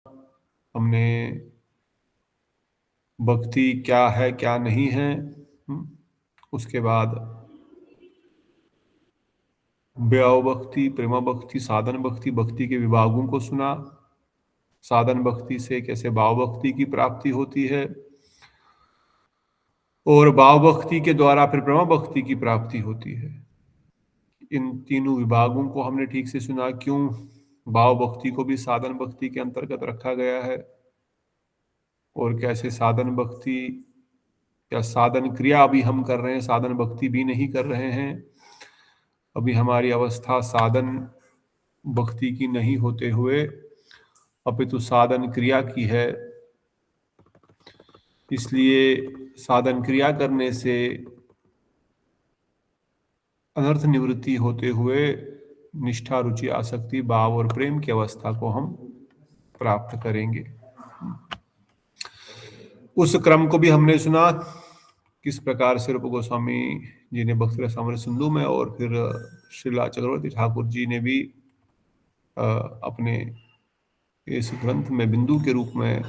हमने भक्ति क्या है क्या नहीं है, उसके बाद व्यव भक्ति, प्रेम भक्ति, साधन भक्ति, भक्ति के विभागों को सुना। साधन भक्ति से कैसे भाव भक्ति की प्राप्ति होती है और भाव भक्ति के द्वारा फिर प्रेम भक्ति की प्राप्ति होती है। इन तीनों विभागों को हमने ठीक से सुना। क्यों भाव भक्ति को भी साधन भक्ति के अंतर्गत रखा गया है और कैसे साधन भक्ति या साधन क्रिया अभी हम कर रहे हैं, साधन भक्ति भी नहीं कर रहे हैं। अभी हमारी अवस्था साधन भक्ति की नहीं होते हुए अपितु साधन क्रिया की है। इसलिए साधन क्रिया करने से अनर्थ निवृत्ति होते हुए निष्ठा, रुचि, आसक्ति, भाव और प्रेम की अवस्था को हम प्राप्त करेंगे। उस क्रम को भी हमने सुना, किस प्रकार से रूप गोस्वामी जी ने भक्ति रसामृत सिंधु में और फिर श्रीला चक्रवर्ती ठाकुर जी ने भी अपने इस ग्रंथ में बिंदु के रूप में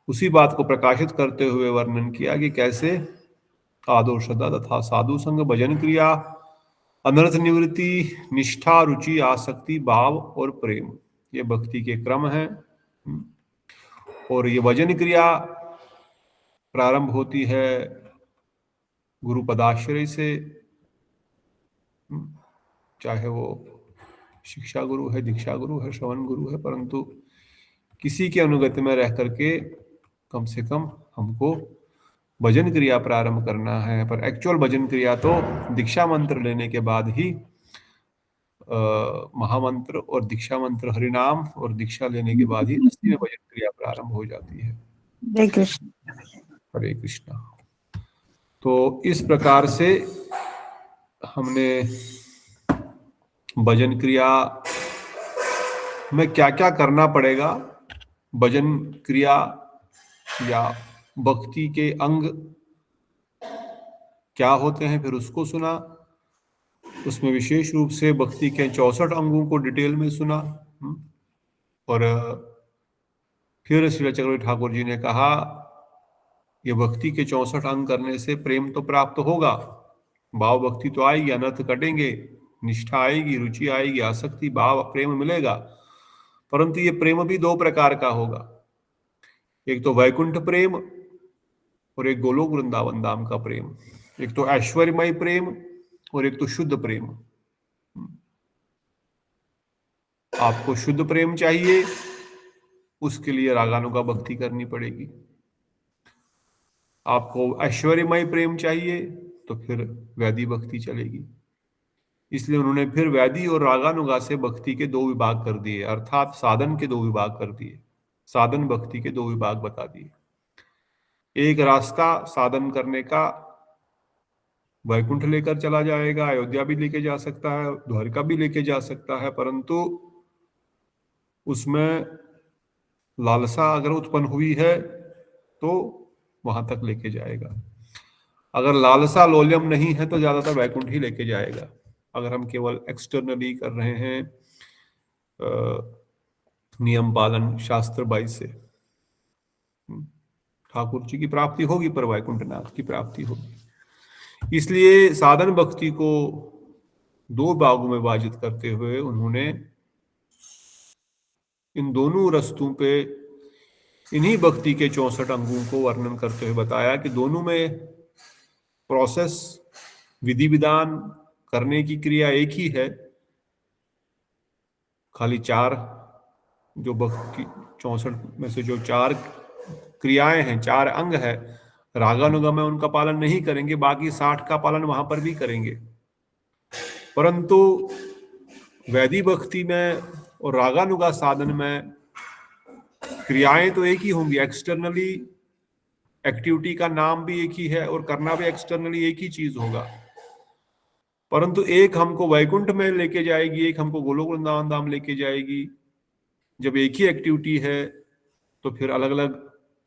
उसी बात को प्रकाशित करते हुए वर्णन किया कि कैसे आदो श्रद्धा तथा साधु संग, भजन क्रिया, अनर्थ निवृत्ति, निष्ठा, रुचि, आसक्ति, भाव और प्रेम, ये भक्ति के क्रम हैं। और ये भजन क्रिया प्रारंभ होती है गुरु पदाश्रय से, चाहे वो शिक्षा गुरु है, दीक्षा गुरु है, श्रवण गुरु है, परंतु किसी के अनुगत्य में रह करके कम से कम हमको भजन क्रिया प्रारंभ करना है। पर एक्चुअल भजन क्रिया तो दीक्षा मंत्र लेने के बाद ही, महामंत्र और दीक्षा मंत्र, हरिनाम और दीक्षा लेने के बाद ही असली में भजन क्रिया प्रारंभ हो जाती है। हरे कृष्ण। हरे कृष्णा। तो इस प्रकार से हमने भजन क्रिया में क्या क्या करना पड़ेगा, भजन क्रिया या भक्ति के अंग क्या होते हैं, फिर उसको सुना। उसमें विशेष रूप से भक्ति के 64 अंगों को डिटेल में सुना। और फिर श्री चक्रवर्ती ठाकुर जी ने कहा, ये भक्ति के 64 अंग करने से प्रेम तो प्राप्त होगा, भाव भक्ति तो आएगी, अनर्थ कटेंगे, निष्ठा आएगी, रुचि आएगी, आसक्ति, भाव, प्रेम मिलेगा। परंतु ये प्रेम भी दो प्रकार का होगा, एक तो वैकुंठ प्रेम और एक गोलोक वृंदावन धाम का प्रेम। एक तो ऐश्वर्यमय प्रेम और एक तो शुद्ध प्रेम। आपको शुद्ध प्रेम चाहिए, उसके लिए रागानुगा भक्ति करनी पड़ेगी। आपको ऐश्वर्यमय प्रेम चाहिए तो फिर वैदी भक्ति चलेगी। इसलिए उन्होंने फिर वैदी और रागानुगा से भक्ति के दो विभाग कर दिए, अर्थात साधन के दो विभाग कर दिए, साधन भक्ति के दो विभाग बता दिए। एक रास्ता साधन करने का वैकुंठ लेकर चला जाएगा, अयोध्या भी लेके जा सकता है, द्वारिका भी लेके जा सकता है, परंतु उसमें लालसा अगर उत्पन्न हुई है तो वहां तक लेके जाएगा। अगर लालसा लोल्यम नहीं है तो ज्यादातर वैकुंठ ही लेके जाएगा। अगर हम केवल एक्सटर्नली कर रहे हैं नियम पालन शास्त्र बाई से, ठाकुर जी की प्राप्ति होगी पर वैकुंठनाथ की प्राप्ति होगी। इसलिए साधन भक्ति को दो भागों में विभाजित करते हुए उन्होंने इन दोनों रस्तों पे इन्हीं भक्ति के 64 अंगों को वर्णन करते हुए बताया कि दोनों में प्रोसेस, विधि विधान, करने की क्रिया एक ही है। खाली चार जो भक्ति 64 में से जो चार क्रियाएं हैं, चार अंग है, रागानुगा में उनका पालन नहीं करेंगे, बाकी 60 का पालन वहां पर भी करेंगे। परंतु वैदिक भक्ति में और रागानुगा साधन में क्रियाएं तो एक ही होंगी, एक्सटर्नली एक्टिविटी का नाम भी एक ही है और करना भी एक्सटर्नली एक ही चीज होगा, परंतु एक हमको वैकुंठ में लेके जाएगी, एक हमको गोलोक वृंदावन धाम लेके जाएगी। जब एक ही एक्टिविटी है तो फिर अलग अलग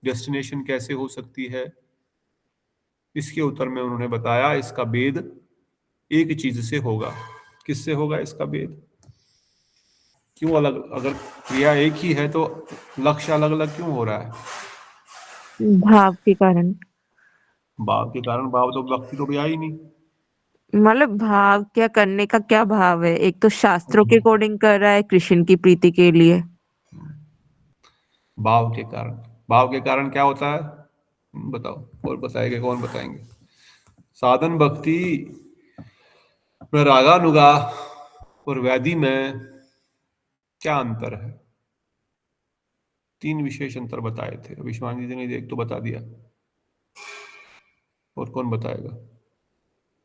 डेस्टिनेशन कैसे हो सकती है? इसके उत्तर में उन्होंने बताया इसका भेद एक चीज से होगा। किससे होगा इसका भेद? क्यों अलग? अगर क्रिया एक ही है तो लक्ष्य अलग अलग क्यों हो रहा है? भाव के कारण। भाव के कारण? भाव तो भक्ति तो भी आई नहीं। मतलब भाव क्या करने का क्या भाव है? एक तो शास्त्रों के अकॉर्डिंग कर रहा है कृष्ण की प्रीति के लिए। भाव के कारण। भाव के कारण क्या होता है? बताओ, और बताएंगे? कौन बताएंगे? साधन भक्ति में रागानुगा और वैधि में क्या अंतर है? 3 विशेष अंतर बताए थे, विश्वानी जी ने एक तो बता दिया, और कौन बताएगा?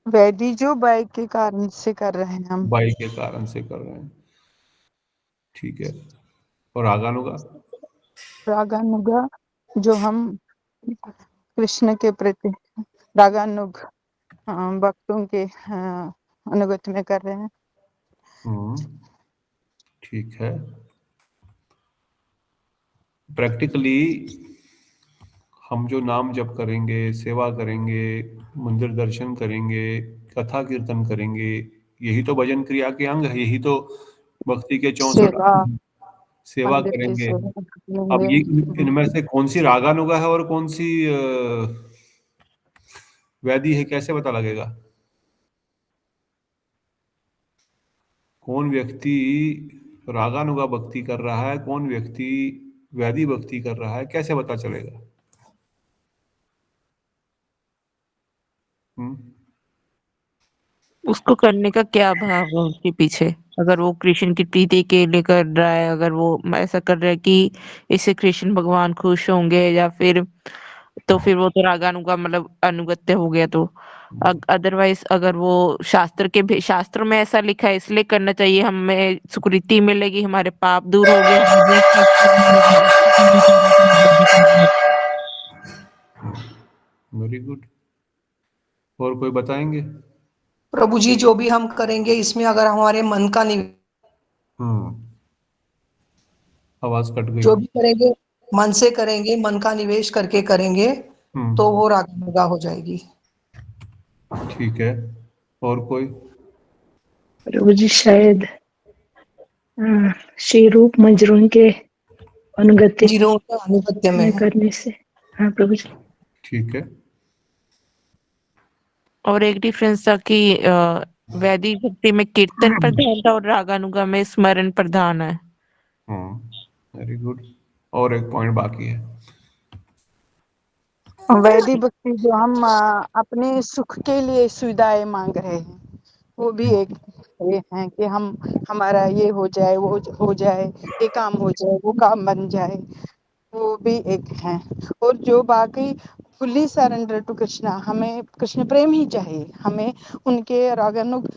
वैधि जो बाई के कारण से कर रहे हैं हम। बाई के कारण से कर रहे हैं, ठीक है। और रागानुगा? रागानुगा जो हम कृष्ण के प्रति रागानुग भक्तों के अनुगत में कर रहे हैं। ठीक है। प्रैक्टिकली हम जो नाम जप करेंगे, सेवा करेंगे, मंदिर दर्शन करेंगे, कथा कीर्तन करेंगे, यही तो भजन क्रिया के अंग है, यही तो भक्ति के 64 सेवा, अंग हैं। सेवा मंदिर की करेंगे। सेवा अब ये करेंगे। इनमें से कौन सी रागानुगा है और कौन सी वैधि है, कैसे पता लगेगा? कौन व्यक्ति रागानुगा भक्ति कर रहा है, कौन व्यक्ति वैधि भक्ति कर रहा है, कैसे पता चलेगा? हम्म? उसको करने का क्या भाव है उसके पीछे? अगर वो कृष्ण की प्रीति के लिए कर रहा है, अगर वो ऐसा कर रहा है कि इससे कृष्ण भगवान खुश होंगे, या फिर तो फिर वो तो रागानुगा मतलब अनुगत्य हो गया। तो अदरवाइज अगर वो शास्त्रों में ऐसा लिखा है इसलिए करना चाहिए, हमें सुकृति मिलेगी, हमारे पाप दूर हो गए, हमें वेरी गुड। और कोई बताएंगे? प्रभु जी जो भी हम करेंगे इसमें अगर हमारे मन का हम्म। आवाज कट गई। जो भी करेंगे मन से करेंगे, मन का निवेश करके करेंगे तो वो रागानुगा हो जाएगी। ठीक है। और कोई? प्रभु जी शायद श्री रूप मंजरों के अनुगत्य जीरो के अनुगत्य में में है। करने से। हाँ प्रभु जी। ठीक है। और एक डिफरेंस था कि वैदिक भक्ति में कीर्तन प्रधान था और रागानुगा में स्मरण प्रधान है। Very good. और एक पॉइंट बाकी है। वैदिक भक्ति जो हम अपने सुख के लिए सुविधाएं मांग रहे हैं, वो भी एक ये है कि हम हमारा ये हो जाए, वो हो जाए, ये काम हो जाए, वो काम बन जाए, वो भी एक है। और जो बाकी फुल्ली सरेंडर टू कृष्णा, हमें कृष्ण प्रेम ही चाहिए, हमें उनके रागानुग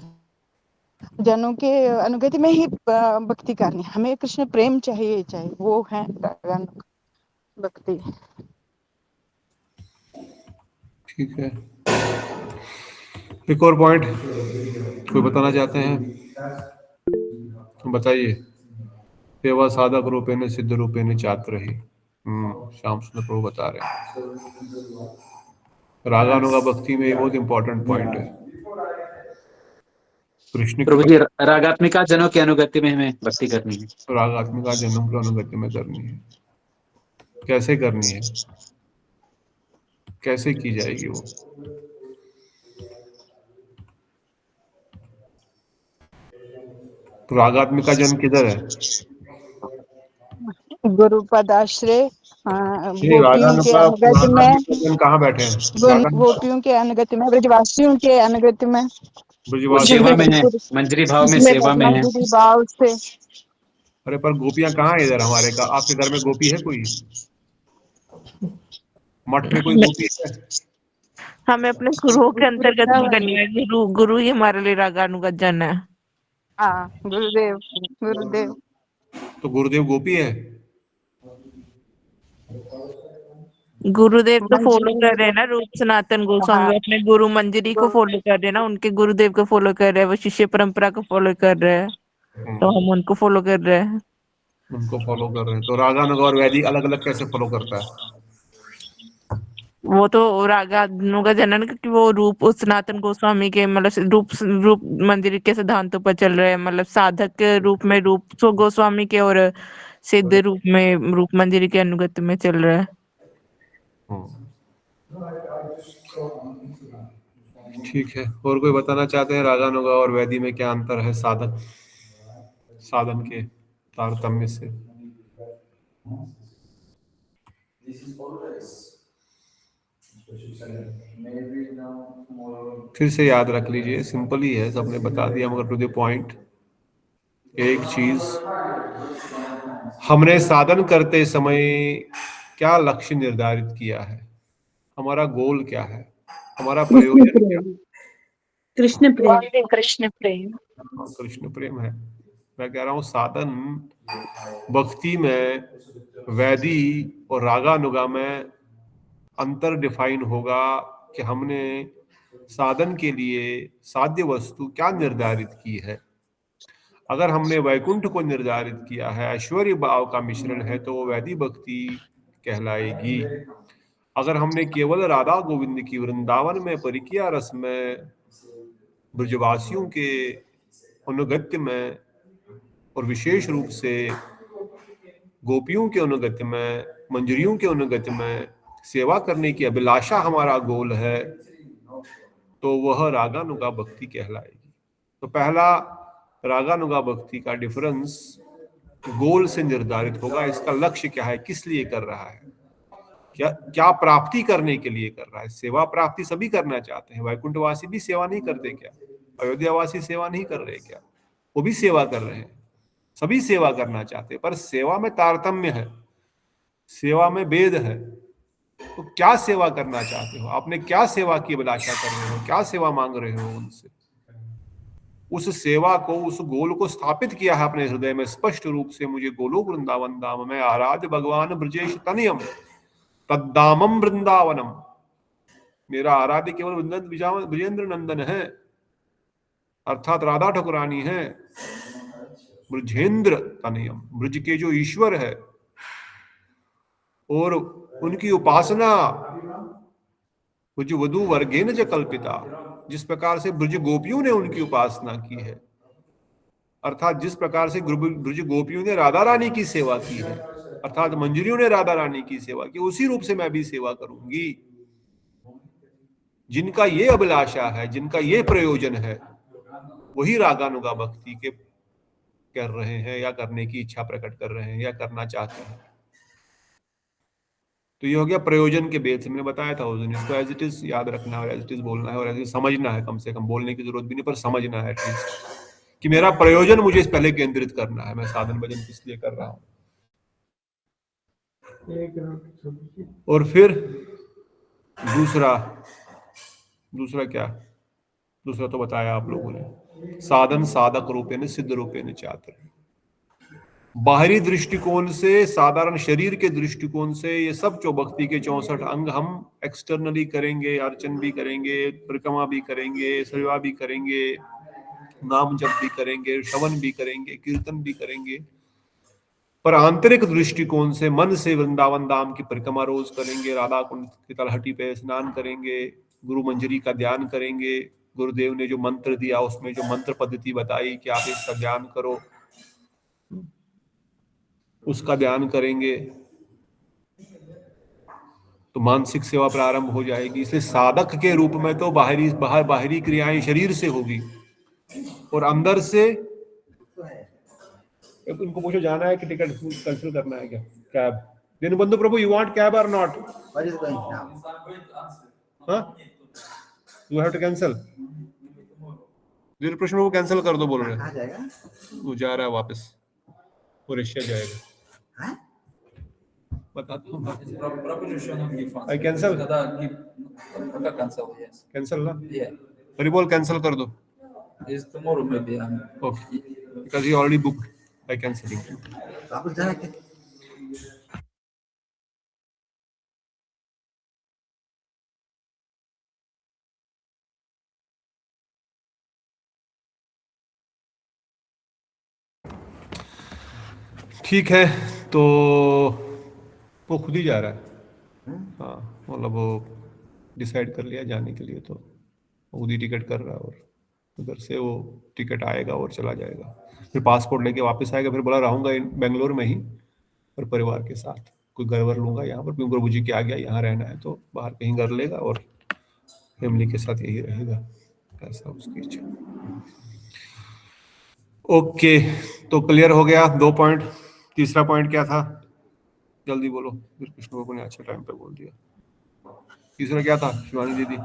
जनों के अनुगति में ही भक्ति करनी, हमें कृष्ण प्रेम चाहिए, वो है रागानुग भक्ति। ठीक है। एक और पॉइंट कोई बताना चाहते हैं? बताइए। सेवा साधक रूपेण सिद्ध रूपेण चात्र ही। श्याम सुंदर प्रभु बता रहे हैं रागानुगा भक्ति में बहुत इंपॉर्टेंट पॉइंट है। कृष्ण की प्रभु जी रागात्मिका जनों की अनुगति में हमें भक्ति करनी है। रागात्मिका जनों की अनुगति में करनी है। कैसे करनी है? कैसे की जाएगी वो? तो रागात्मिका जन किधर है? गुरु पदाश्रय नहीं, गोपियों के अनुगत में, रागात्मिका जन कहाँ बैठे हैं? गोपियों के अनुगत में, ब्रजवासियों के अनुगत में, वो ब्रजवासी सेवा में है, उसमें मंजरी भाव में सेवा में है। मंजरी भाव से। अरे पर गोपियां कहाँ है इधर हमारे का? आपके घर में गोपी है कोई? मठ में कोई गोपी है? हमें अपने गुरुओं के अंतर्गत नहीं करनी है, गुरु ही हमारे लिए रागानुगत जन है। हाँ, गुरुदेव गुरुदेव। तो गुरुदेव गोपी है? गुरुदेव तो फॉलो कर रहे हैं ना, रूप सनातन गोस्वामी, हाँ, वो अपने गुरु मंजरी को फॉलो कर रहे हैं ना, उनके गुरुदेव को फॉलो कर रहे हैं, वो शिष्य परंपरा को फॉलो कर रहे हैं, तो हम उनको फॉलो कर रहे हैं। उनको फॉलो कर रहे हैं। तो रागानुगा और वैदिक अलग अलग कैसे फॉलो करता है? वो तो रागानुगा जनन, क्योंकि वो रूप उस सनातन गोस्वामी के मतलब रूप मंदिर के सिद्धांतों पर चल रहे हैं, मतलब साधक के रूप में रूप सो गोस्वामी के और सिद्ध रूप में रूप मंदिर के अनुगत्य में चल रहा है। ठीक है, और कोई बताना चाहते हैं रागानुगा और वैदी में क्या अंतर है साधन के तारतम्य से? फिर से याद रख लीजिए, सिंपल ही है, सबने बता दिया, मगर टू द पॉइंट। एक चीज, हमने साधन करते समय क्या लक्ष्य निर्धारित किया है, हमारा गोल क्या है, हमारा प्रयोजन क्या है? कृष्ण प्रेम, कृष्ण प्रेम। कृष्ण प्रेम है। मैं कह रहा हूं साधन भक्ति में वैदी और रागानुगा में अंतर डिफाइन होगा कि हमने साधन के लिए साध्य वस्तु क्या निर्धारित की है। अगर हमने वैकुंठ को निर्धारित किया है, ऐश्वर्य भाव का मिश्रण है, तो वो वैदी भक्ति कहलाएगी। अगर हमने केवल राधा गोविंद की वृंदावन में परिकिया रस में ब्रजवासियों के अनुगत्य में और विशेष रूप से गोपियों के अनुगत्य में, मंजरियों के अनुगत्य में सेवा करने की अभिलाषा हमारा गोल है, तो वह रागानुगा भक्ति कहलाएगी। तो पहला रागानुगा भक्ति का डिफरेंस गोल से निर्धारित होगा, इसका लक्ष्य क्या है, किस लिए कर रहा है, क्या प्राप्ति करने के लिए कर रहा है। सेवा प्राप्ति सभी करना चाहते हैं, वैकुंठवासी भी सेवा नहीं करते क्या? अयोध्यावासी सेवा नहीं कर रहे क्या? वो भी सेवा कर रहे हैं, सभी सेवा करना चाहते हैं, पर सेवा में तारतम्य है, सेवा में भेद है। तो क्या सेवा करना चाहते हो, आपने क्या सेवा की अभिलाषा कर रहे हो, क्या सेवा मांग रहे हो उनसे? उस सेवा को, उस गोल को स्थापित किया है अपने हृदय में स्पष्ट रूप से। मुझे गोलोक वृंदावन धाम में आराध्य भगवान ब्रजेश तनयम तद्दामम वृंदावनम, मेरा आराध्य केवल ब्रजेंद्र नंदन है, अर्थात राधा ठाकुरानी है, ब्रजेंद्र तनयम, ब्रज के जो ईश्वर है, और उनकी उपासना ब्रज वधु वर्गेन च कल्पिता, जिस प्रकार से ब्रज गोपियों ने उनकी उपासना की है, अर्थात जिस प्रकार से ब्रज गोपियों ने राधा रानी की सेवा की है, अर्थात मंजरियों ने राधा रानी की सेवा की, उसी रूप से मैं भी सेवा करूंगी। जिनका ये अभिलाषा है, जिनका ये प्रयोजन है, वही रागानुगा भक्ति के कर रहे हैं, या करने की इच्छा प्रकट कर रहे हैं, या करना चाहते हैं। तो ये हो गया प्रयोजन के बेस से। मैंने बताया था उस दिन, इसको एज इट इज याद रखना है, एज इट इज बोलना है, और एज इट समझना है, कम से कम बोलने की जरूरत भी नहीं, पर समझना है एटलीस्ट कि मेरा प्रयोजन मुझे इस पहले केंद्रित करना है, मैं साधन भजन किस लिए कर रहा हूं। और फिर दूसरा क्या, दूसरा तो बताया आप लोगों ने, साधन साधक रूपेण सिद्ध रूपेण चात्र। बाहरी दृष्टिकोण से, साधारण शरीर के दृष्टिकोण से, ये सब जो भक्ति के 64 अंग हम एक्सटर्नली करेंगे, अर्चन भी करेंगे, परिक्रमा भी करेंगे, सेवा भी करेंगे, नाम जप भी करेंगे, श्रवण भी करेंगे, कीर्तन भी करेंगे, पर आंतरिक दृष्टिकोण से मन से वृंदावन धाम की परिक्रमा रोज करेंगे, राधा कुंड की तलहटी पे स्नान करेंगे, गुरु मंजरी का ध्यान करेंगे, गुरुदेव ने जो मंत्र दिया उसमें जो मंत्र पद्धति बताई कि आप इसका ध्यान करो, उसका ध्यान करेंगे, तो मानसिक सेवा प्रारंभ हो जाएगी। इसलिए साधक के रूप में तो बाहरी क्रियाएं शरीर से होगी, और अंदर से उनको पूछो जाना है कि टिकट कैंसिल करना है क्या, cab. Deenbandhu Prabhu, you want cab or not? You have to cancel. प्रश्न को कैंसिल कर दो बोल रहे हैं, वो जा रहा है वापस, वो रशिया जाएगा। बताता हूँ, आई कैंसिल कैंसिल ना, अरे बोल कैंसिल कर दो। Okay, because he already booked, I cancelling. ठीक है, तो वो खुद ही जा रहा है, हाँ, मतलब वो डिसाइड कर लिया जाने के लिए, तो उदी टिकट कर रहा है और उधर से वो टिकट आएगा और चला जाएगा, फिर पासपोर्ट लेके वापस आएगा, फिर बोला रहूंगा बेंगलोर में ही और परिवार के साथ, कोई घर वर लूंगा यहाँ पर, क्योंकि प्रभु जी के आ गया यहाँ रहना है, तो बाहर कहीं घर लेगा और फैमिली के साथ यही रहेगा, ऐसा उसकी इच्छा। ओके, तो क्लियर हो गया 2 पॉइंट। तीसरा पॉइंट क्या था, जल्दी बोलो, फिर कृष्ण बाबू ने अच्छे टाइम पे बोल दिया। तीसरा क्या था शिवानी दीदी?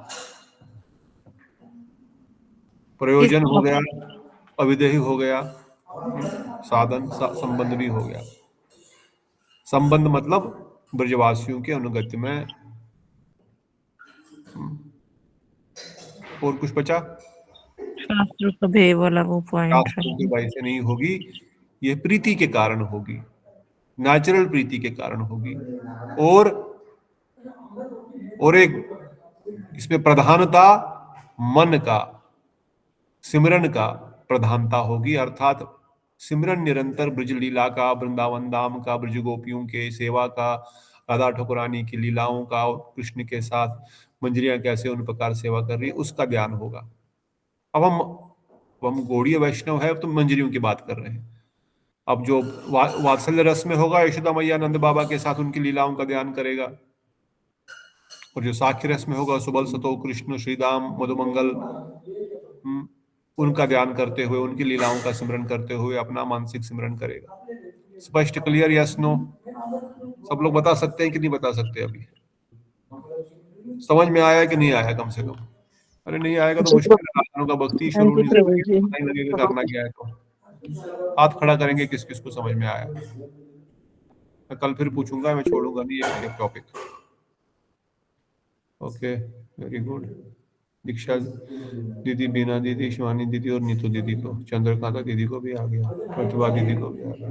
प्रयोजन हो गया, अविदेही हो गया, साधन संबंध भी हो गया। संबंध मतलब ब्रजवासियों के अनुगत्य में। और कुछ बचा? शास्त्रों का भेद वाला वो पॉइंट है। शास्त्रों के भाई से नहीं होगी, ये प्रीति के कारण होगी, नेचुरल प्रीति के कारण होगी। और एक इसमें प्रधानता मन का, सिमरन का प्रधानता होगी, अर्थात सिमरन निरंतर ब्रज लीला का, वृंदावन धाम का, ब्रज गोपियों के सेवा का, राधा ठकुरानी की लीलाओं का, कृष्ण के साथ मंजरियां कैसे उन प्रकार सेवा कर रही है, उसका ध्यान होगा। अब हम गौड़ीय वैष्णव है, तो मंजरियों की बात कर रहे हैं। अब जो वात्सल्य रस में होगा, यशोदा मैया नंद बाबा के साथ उनकी लीलाओं का ध्यान करेगा, और जो साख्य रस में होगा, सुबल सतो कृष्ण श्रीदाम मधुमंगल, उनका ध्यान करते हुए, उनकी लीलाओं का स्मरण करते हुए अपना मानसिक स्मरण करेगा। स्पष्ट, क्लियर, यस नो? सब लोग बता सकते हैं कि नहीं बता सकते? अभी समझ में आया कि नहीं आया? कम से कम, अरे नहीं आएगा तो मुश्किल है, का भक्ति शुरू नहीं लगेगा, करना क्या है। तो हाथ खड़ा करेंगे किस किस को समझ में आया। मैं कल फिर पूछूंगा, मैं छोड़ूंगा नहीं ये topic. Okay, very good. Diksha दीदी, बीना दीदी, शिवानी दीदी और नीतू दीदी को, चंद्रकांता दीदी को भी आ गया, प्रतिभा दीदी को भी आ गया,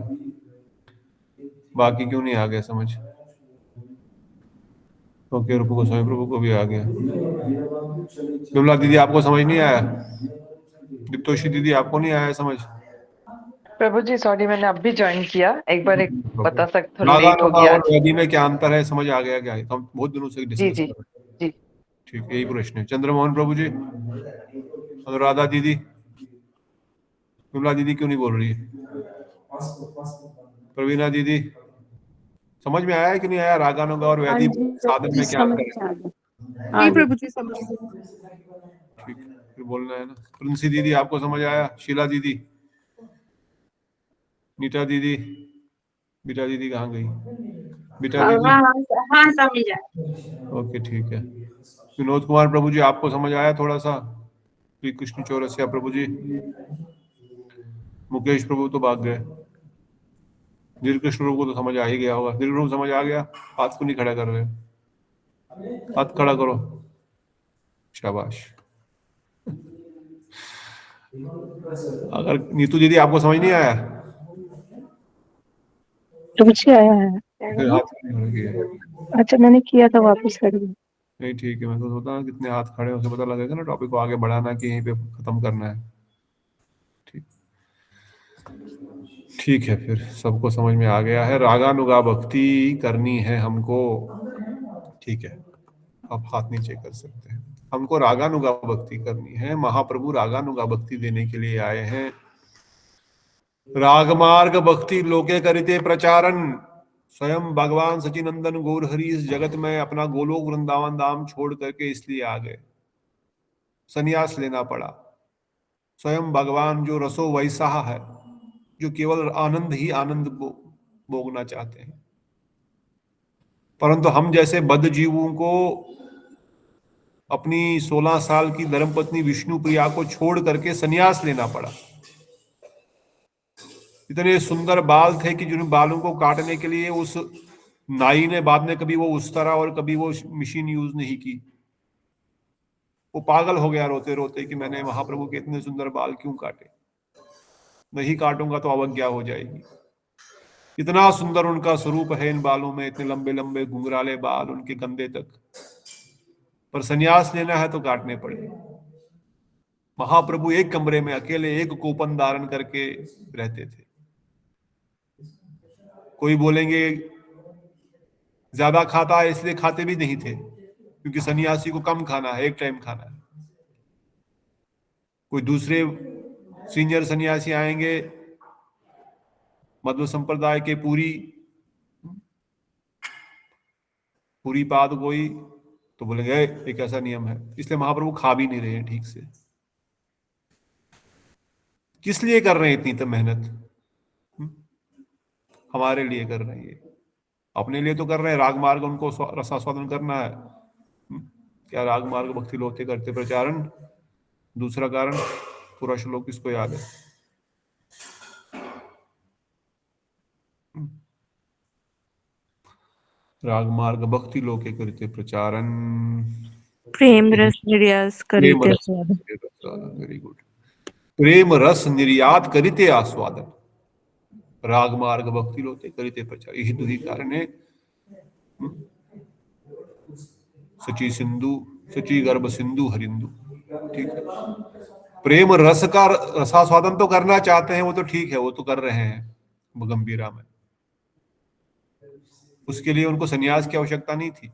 बाकी क्यों नहीं आ गया समझ? ओके, रूप गोस्वामी प्रभु को भी आ गया। विमला दीदी आपको समझ नहीं आया? दीप्तोषी दीदी आपको नहीं आया समझ? प्रभु जी सॉरी, मैंने अब भी ज्वाइन किया, एक बार एक बता सकते, थोड़ा रागा लेट हो नुगा गया और आज। वेदी में क्या अंतर है, समझ आ गया क्या? हम बहुत दिनों से जी डिस्कस जी कर रहे हैं। जी। ठीक, यही प्रश्न है। चंद्रमोहन प्रभु जी, अनुराधा दीदी, विमला दीदी क्यों नहीं बोल रही है? प्रवीणा दीदी, समझ में आया कि नहीं आया? रागानुगा और वैदिक साधन में क्या अंतर है? प्रभु जी समझ। ठीक, फिर बोलना है ना। प्रिंसी दीदी आपको समझ आया? शीला दीदी, नीता दीदी, बीटा दीदी कहाँ गई? बीटा दीदी, हाँ समझ आया। ओके ठीक है। विनोद कुमार प्रभु जी आपको समझ आया थोड़ा सा? श्री कृष्ण चौरसिया प्रभु जी, मुकेश प्रभु तो भाग गए। दीर्घ कृष्ण प्रभु को तो समझ आ ही गया होगा। दीर्घ प्रभु समझ आ गया? हाथ को नहीं खड़ा कर रहे? हाथ खड़ा करो, शाबाश। अगर नीतू दीदी आपको समझ नहीं आया? आया है। फिर हाथ नहीं किया। अच्छा, मैंने किया था, वापस कर दिया। नहीं ठीक है, मैं तो सोचता हूँ कितने हाथ खड़े हैं, उसे पता लगेगा ना टॉपिक को आगे बढ़ाना कि यहीं पे खत्म करना है। ठीक, ठीक है, फिर सबको समझ में आ गया है। रागानुगा भक्ति करनी है हमको, ठीक है, आप हाथ नीचे कर सकते हैं। हमको रागानुगा भक्ति करनी है, महाप्रभु रागानुगा भक्ति देने के लिए आए हैं। रागमार्ग भक्ति लोके करिते प्रचारन, स्वयं भगवान सचिनंदन गौर हरि इस जगत में अपना गोलोक वृंदावन धाम छोड़ करके इसलिए आ गए, संन्यास लेना पड़ा। स्वयं भगवान जो रसो वैसा है, जो केवल आनंद ही आनंद भोगना चाहते हैं, परंतु हम जैसे बद्ध जीवों को अपनी 16 साल की धर्मपत्नी विष्णु प्रिया को छोड़ करके संन्यास लेना पड़ा। इतने सुंदर बाल थे कि जिन बालों को काटने के लिए उस नाई ने बाद में कभी वो उस्तरा और कभी वो मशीन यूज नहीं की। वो पागल हो गया रोते रोते कि मैंने महाप्रभु के इतने सुंदर बाल क्यों काटे, नहीं काटूंगा तो अवज्ञा हो जाएगी। इतना सुंदर उनका स्वरूप है इन बालों में, इतने लंबे लंबे घुंघराले बाल उनके कंधे तक, पर संन्यास लेना है तो काटने पड़े। महाप्रभु एक कमरे में अकेले एक कोपन धारण करके रहते थे। कोई बोलेंगे ज्यादा खाता है इसलिए खाते भी नहीं थे, क्योंकि सन्यासी को कम खाना है, एक टाइम खाना है। कोई दूसरे सीनियर सन्यासी आएंगे मध्व संप्रदाय के, पूरी पाद कोई, तो बोलेंगे एक ऐसा नियम है, इसलिए महाप्रभु खा भी नहीं रहे हैं ठीक से। किस लिए कर रहे हैं इतनी तो मेहनत? हमारे लिए कर रहे हैं ये, अपने लिए तो कर रहे हैं। राग मार्ग उनको रसास्वादन करना है। क्या राग मार्ग भक्ति लोते करते प्रचारण। दूसरा कारण पूरा श्लोक किसको याद है? राग मार्ग भक्ति लोके करते प्रचारण, प्रेम रस निर्यास प्रेम करीते रस, वेरी गुड। प्रेम रस निर्यात करिते आस्वादन, राग मार्ग भक्ति लोते करिते प्रचार, यही तो ही कारण है। सची सिंधु, सची गर्भ सिंधु हरिंदु, ठीक है। प्रेम रस का रसास्वादन तो करना चाहते हैं, वो तो ठीक है, वो तो कर रहे हैं गंभीरा में। उसके लिए उनको सन्यास की आवश्यकता नहीं थी।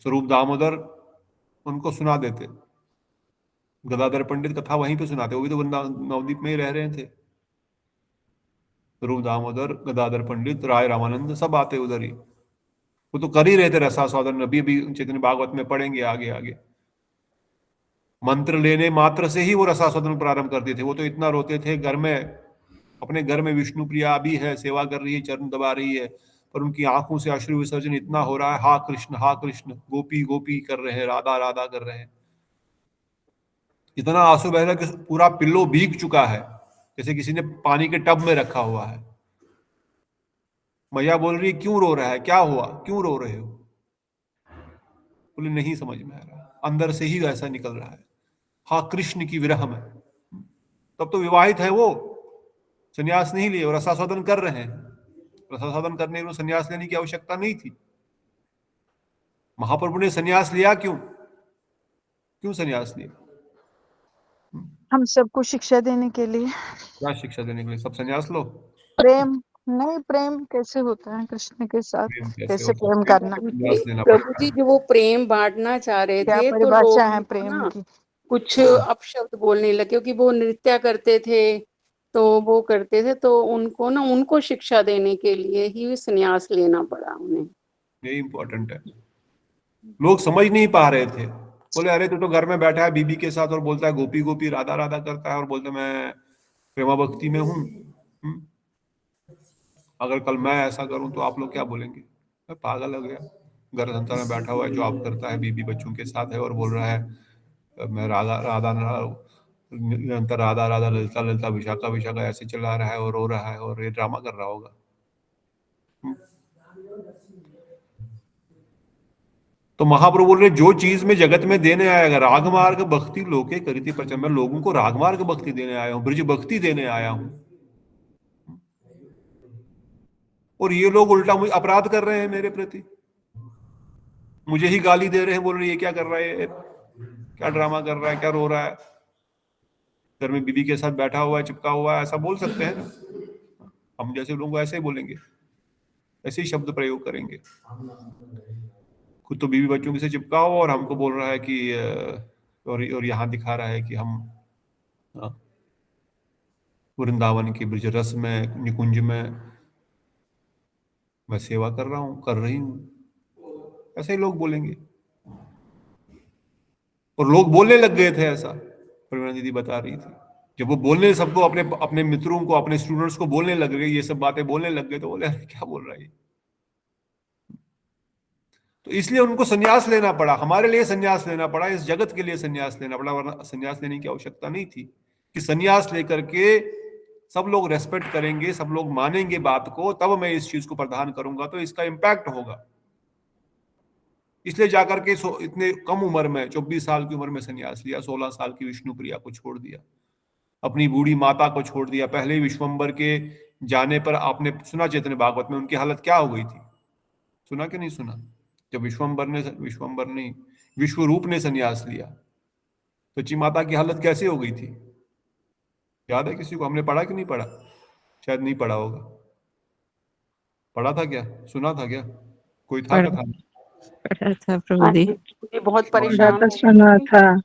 स्वरूप दामोदर उनको सुना देते, गदाधर पंडित कथा वहीं पे सुनाते, वो भी तो नवदीप में ही रह रहे थे। स्वरूप दामोदर, गदाधर पंडित, राय रामानंद सब आते उधर ही, वो तो कर ही रहे थे रसास्वादन। अभी अभी चैतन्य भागवत में पढ़ेंगे आगे आगे। मंत्र लेने मात्र से ही वो रसास्वादन प्रारंभ करते थे। वो तो इतना रोते थे, घर में, अपने घर में विष्णु प्रिया भी है, सेवा कर रही है, चरण दबा रही है, पर उनकी आंखों से अश्रु विसर्जन इतना हो रहा है, हा कृष्ण, गोपी गोपी कर रहे हैं, राधा राधा कर रहे हैं। इतना आंसू बह रहा है कि पूरा पिल्लो भीग चुका है, जैसे किसी ने पानी के टब में रखा हुआ है। मैया बोल रही क्यों रो रहा है, क्या हुआ, क्यों रो रहे हो? बोले नहीं समझ में आ रहा, अंदर से ही वैसा निकल रहा है, हाँ कृष्ण की विरह में। तब तो विवाहित है वो, संन्यास नहीं लिए, रसास्वादन कर रहे हैं। रसास्वादन करने में संन्यास लेने की आवश्यकता नहीं थी। महाप्रभु ने संन्यास लिया क्यों? क्यों संन्यास लिया? हम सबको शिक्षा देने के लिए। क्या शिक्षा देने के लिए? सब संन्यास लो। प्रेम नहीं, प्रेम कैसे होता है कृष्ण के साथ, प्रेम कैसे कैसे होता प्रेम है? करना। संन्यास लेना प्रभु पड़ता जी है। जो वो प्रेम बांटना चाह रहे क्या थे, तो परिभाषा लोग है उनको प्रेम ना की? कुछ अपशब्द बोलने लगे, क्योंकि वो नृत्य करते थे, तो वो करते थे, तो उनको ना, उनको शिक्षा देने के लिए ही संन्यास लेना पड़ा उन्हें। यही इंपॉर्टेंट है। लोग समझ नहीं पा रहे थे। बोले अरे तू तो घर में बैठा है बीबी के साथ और बोलता है गोपी गोपी राधा राधा करता है, और बोलते मैं प्रेमा भक्ति में हूँ। अगर कल मैं ऐसा करूं तो आप लोग क्या बोलेंगे? मैं पागल हो गया, घर संसार में बैठा हुआ है, जॉब करता है, बीबी बच्चों के साथ है, और बोल रहा है मैं राधा राधा निरंतर राधा राधा ललिता ललिता विशाखा विशाखा ऐसे चला रहा है और रो रहा है, और ये ड्रामा कर रहा होगा। तो महाप्रभु बोल रहे जो चीज में जगत में देने आएगा, राग मार्ग भक्ति लोके करिति प्रचार, मैं लोगों को राग मार्ग भक्ति देने आया हूं, ब्रज भक्ति देने आया हूं। और ये लोग उल्टा मुझे अपराध कर रहे हैं मेरे प्रति, मुझे ही गाली दे रहे हैं, बोल रहे ये क्या कर रहा है, क्या ड्रामा कर रहा है, क्या रो रहा है, घर में बीबी के साथ बैठा हुआ है, चिपका हुआ है, ऐसा बोल सकते हैं ना। हम जैसे लोगों को ऐसे ही बोलेंगे, ऐसे ही शब्द प्रयोग करेंगे। खुद तो बीवी बच्चों से चिपका हुआ और हमको बोल रहा है कि और यहाँ दिखा रहा है कि हम वृंदावन के ब्रज रस में, निकुंज में मैं सेवा कर रहा हूँ, कर रही हूँ, ऐसे ही लोग बोलेंगे। और लोग बोलने लग गए थे ऐसा, प्रेरणा दीदी बता रही थी, जब वो बोलने सबको, अपने अपने मित्रों को, अपने स्टूडेंट्स को बोलने लग गए, ये सब बातें बोलने लग गए, तो बोले अरे क्या बोल रहा है। तो इसलिए उनको संन्यास लेना पड़ा, हमारे लिए संन्यास लेना पड़ा, इस जगत के लिए संन्यास लेना पड़ा, वरना संन्यास लेने की आवश्यकता नहीं थी। कि संन्यास लेकर के सब लोग रेस्पेक्ट करेंगे, सब लोग मानेंगे बात को, तब मैं इस चीज को प्रदान करूंगा तो इसका इम्पैक्ट होगा। इसलिए जाकर के इतने कम उम्र में, 24 साल की उम्र में संन्यास लिया, 16 साल की विष्णु प्रिया को छोड़ दिया, अपनी बूढ़ी माता को छोड़ दिया। पहले विश्वम्बर के जाने पर आपने सुना चैतन्य भागवत में उनकी हालत क्या हो गई थी, सुना कि नहीं सुना? जब विश्वरूप ने संन्यास लिया, सची माता की हालत कैसे हो गई थी, याद है किसी को? हमने पढ़ा कि नहीं पढ़ा? शायद नहीं पढ़ा होगा। पढ़ा था क्या, सुना था क्या? कोई था कथा में? पढ़ा था प्रभु हाँ जी। जी, ये बहुत कौन? परेशान तो हो सुना गए थे, था।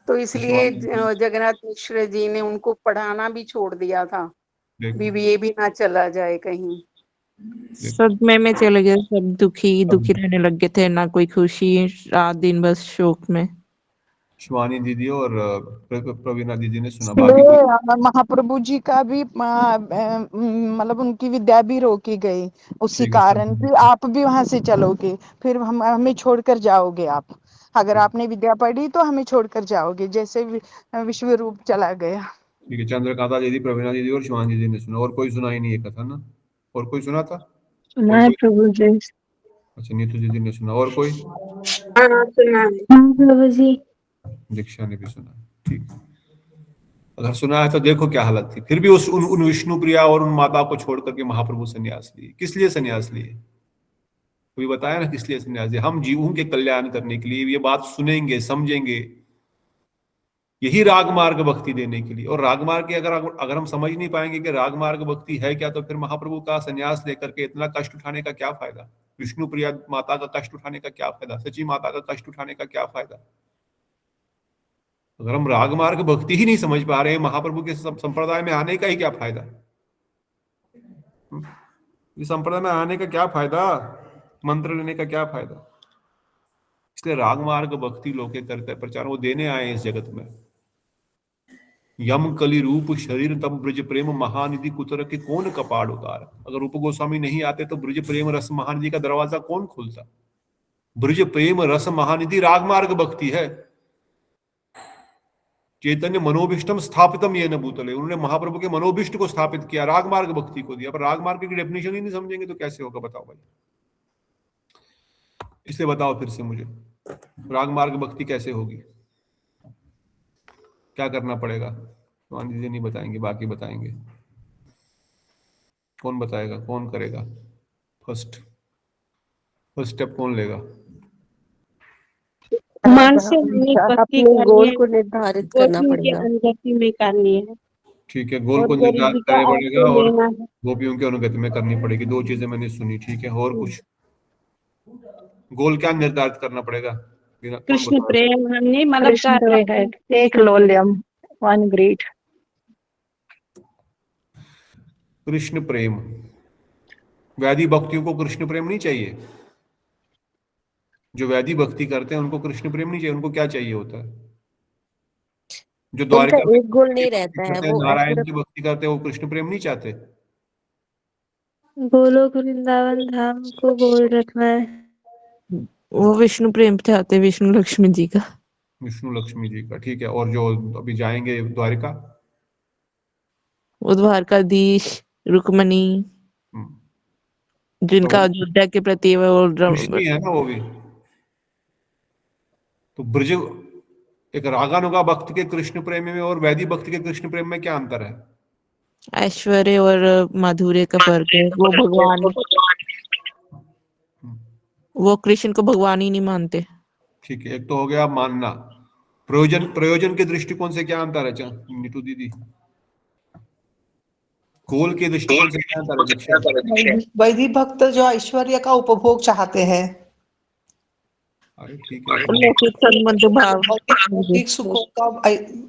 तो इसलिए जगन्नाथ मिश्र जी ने उनको पढ़ाना भी छोड़ दिया था, देखो बीबीए भी ना चला जाए कहीं। सदमे में चले गए, सब दुखी रहने लग गए थे, ना कोई खुशी, रात दिन बस शोक में। शिवानी दीदी और प्रवीणा दीदी ने सुना, बाकी कोई? इसलिए महाप्रभु जी का भी मतलब उनकी विद्या भी रोकी गई उसी ठीक है, कारण सब कि आप भी वहां से चलोगे, फिर हमें छोड़कर जाओगे आप। अगर आपने विद्या पढ़ी तो हमें छोड़कर जाओगे, जैसे विश्व रूप चला गया। ठीक है। चंद्रकांता दीदी, प्रवीणा दीदी और शिवानी दीदी ने सुना, और कोई सुना ही नहीं है कथा ना? और कोई सुना था? सुना और है कोई? प्रभु जी। अच्छा, नीतू दीदी ने सुना, और कोई? हाँ सुना है प्रभु जी। दीक्षा ने भी सुना, ठीक। अगर सुना है तो देखो क्या हालत थी। फिर भी उन विष्णु प्रिया और उन माता को छोड़ करके महाप्रभु संन्यास लिए। किस लिए संन्यास लिए? कोई बताया ना किस लिए संन्यास लिए? हम जीवों के कल्याण करने के लिए, ये बात सुनेंगे, समझेंगे, यही राग मार्ग भक्ति देने के लिए। और राग मार्ग की अगर हम समझ नहीं पाएंगे कि राग मार्ग भक्ति है क्या, तो फिर महाप्रभु का संन्यास लेकर के इतना कष्ट उठाने का क्या फायदा? विष्णु प्रिया माता का कष्ट उठाने का क्या फायदा? सची माता का कष्ट उठाने का क्या फायदा? अगर हम राग मार्ग भक्ति ही नहीं समझ पा रहे हैं, महाप्रभु के संप्रदाय में आने का ही क्या फायदा? इस संप्रदाय में आने का क्या फायदा? मंत्र लेने का क्या फायदा? इसलिए राग मार्ग भक्ति लोग करते प्रचार, वो देने आए हैं इस जगत में। यम कली रूप शरीर तब ब्रज प्रेम महानिधि कुतर के कौन कपाड़ उतार। अगर रूप गोस्वामी नहीं आते तो ब्रज प्रेम रस महानिधि का दरवाजा कौन खोलता? ब्रज प्रेम रस महानिधि राग मार्ग भक्ति है। चैतन्य मनोभिष्टम स्थापितम ये न भूतले, उन्होंने महाप्रभु के मनोभिष्ट को स्थापित किया, राग मार्ग भक्ति को दिया। पर राग मार्ग की डेफिनेशन ही नहीं समझेंगे तो कैसे होगा, बताओ भाई। इसलिए बताओ फिर से मुझे, राग मार्ग भक्ति कैसे होगी? क्या करना पड़ेगा? मान दीजिए नहीं बताएंगे, बाकी बताएंगे। कौन बताएगा, कौन करेगा? फर्स्ट स्टेप कौन लेगा? मन से हमने भक्ति अपने करनी गोल है, को निर्धारित करना गोपियों के पड़ेगा। अनुगति में करनी है ठीक है, गोल और को निर्धारित गरीबी का करना पड़ेगा आश्रय और लेना है। गोपियों की अनुगति में करनी पड़ेगी। दो चीजें मैंने सुनी, ठीक है। और कुछ? गोल क्या निर्धारित करना पड़ेगा? कौन कृष्ण बताएगा? प्रेम हमने मतलब कृष्ण प्रेम है, एक लोल्यम, वन ग्रेट। कृष्ण प्रेम। वैदिक भक्तियों को कृष्ण प्रेम नहीं चाहिए। जो वैदिक भक्ति करते हैं उनको कृष्ण प्रेम नहीं चाहिए। उनको क्या चाहिए होता है? जो उनका द्वारिका में एक गोल की नहीं भक्ति रहता है, करते हैं, वो नारायण पूरा की भक्ति करते हैं, वो कृष्ण प्रेम नहीं चाहते? गोलोक वृंदावन धाम को गोल रखना है। वो विष्णु प्रेम चाहते, विष्णु लक्ष्मी जी का। विष्णु लक्ष्मी जी का, ठीक है। और जो अभी जाएंगे द्वारिका? वो द्वारकाधीश, रुक्मणी, हम्म, जिनका तो अयोध्या के प्रति वो कृष्ण ही है ना वो भी। तो ब्रज, एक रागानुगा भक्त के कृष्ण प्रेम में और वैदिक भक्त के कृष्ण प्रेम में क्या अंतर है? ऐश्वर्य और माधुर्य का फर्क है। वो भगवान, वो कृष्ण को भगवान ही नहीं मानते। ठीक है, एक तो हो गया मानना। प्रयोजन के दृष्टिकोण से क्या अंतर है नीतू दीदी? गोल के दृष्टिकोण से क्या अंतर है दीक्षा? वैदिक भक्त जो ऐश्वर्य का उपभोग चाहते हैं, अरे ठीक है, लौकिक संबंध भाव, भौतिक सुखों का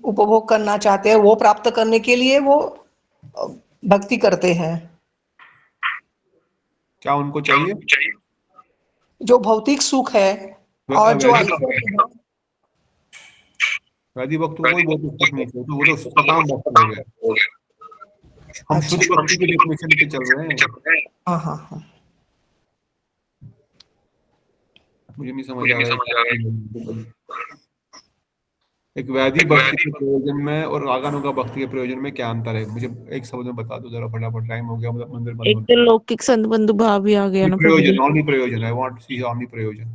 उपभोग करना चाहते हैं, वो प्राप्त करने के लिए वो भक्ति करते हैं। क्या उनको चाहिए? जो भौतिक सुख है और जो वैदिक ऐश्वर्य है, वैदिक भक्त को कोई बहुत सुख नहीं चाहिए, तो वो तो सकाम भक्त हो गया। हम शुद्ध भक्ति की डेफिनेशन पे चल रहे हैं। हाँ हाँ हाँ, मुझे नहीं समझ आ रहा है। एक वैदिक भक्ति के प्रयोजन में और रागानुगा भक्ति के प्रयोजन में क्या अंतर है? मुझे एक शब्द में बता दो जरा, फटाफट, टाइम हो गया, मतलब मंदिर बंद एक तो लौकिक संबंध भाव भी आ गया ना प्रभु जी। प्रयोजन, ओनली प्रयोजन। I want to see only प्रयोजन।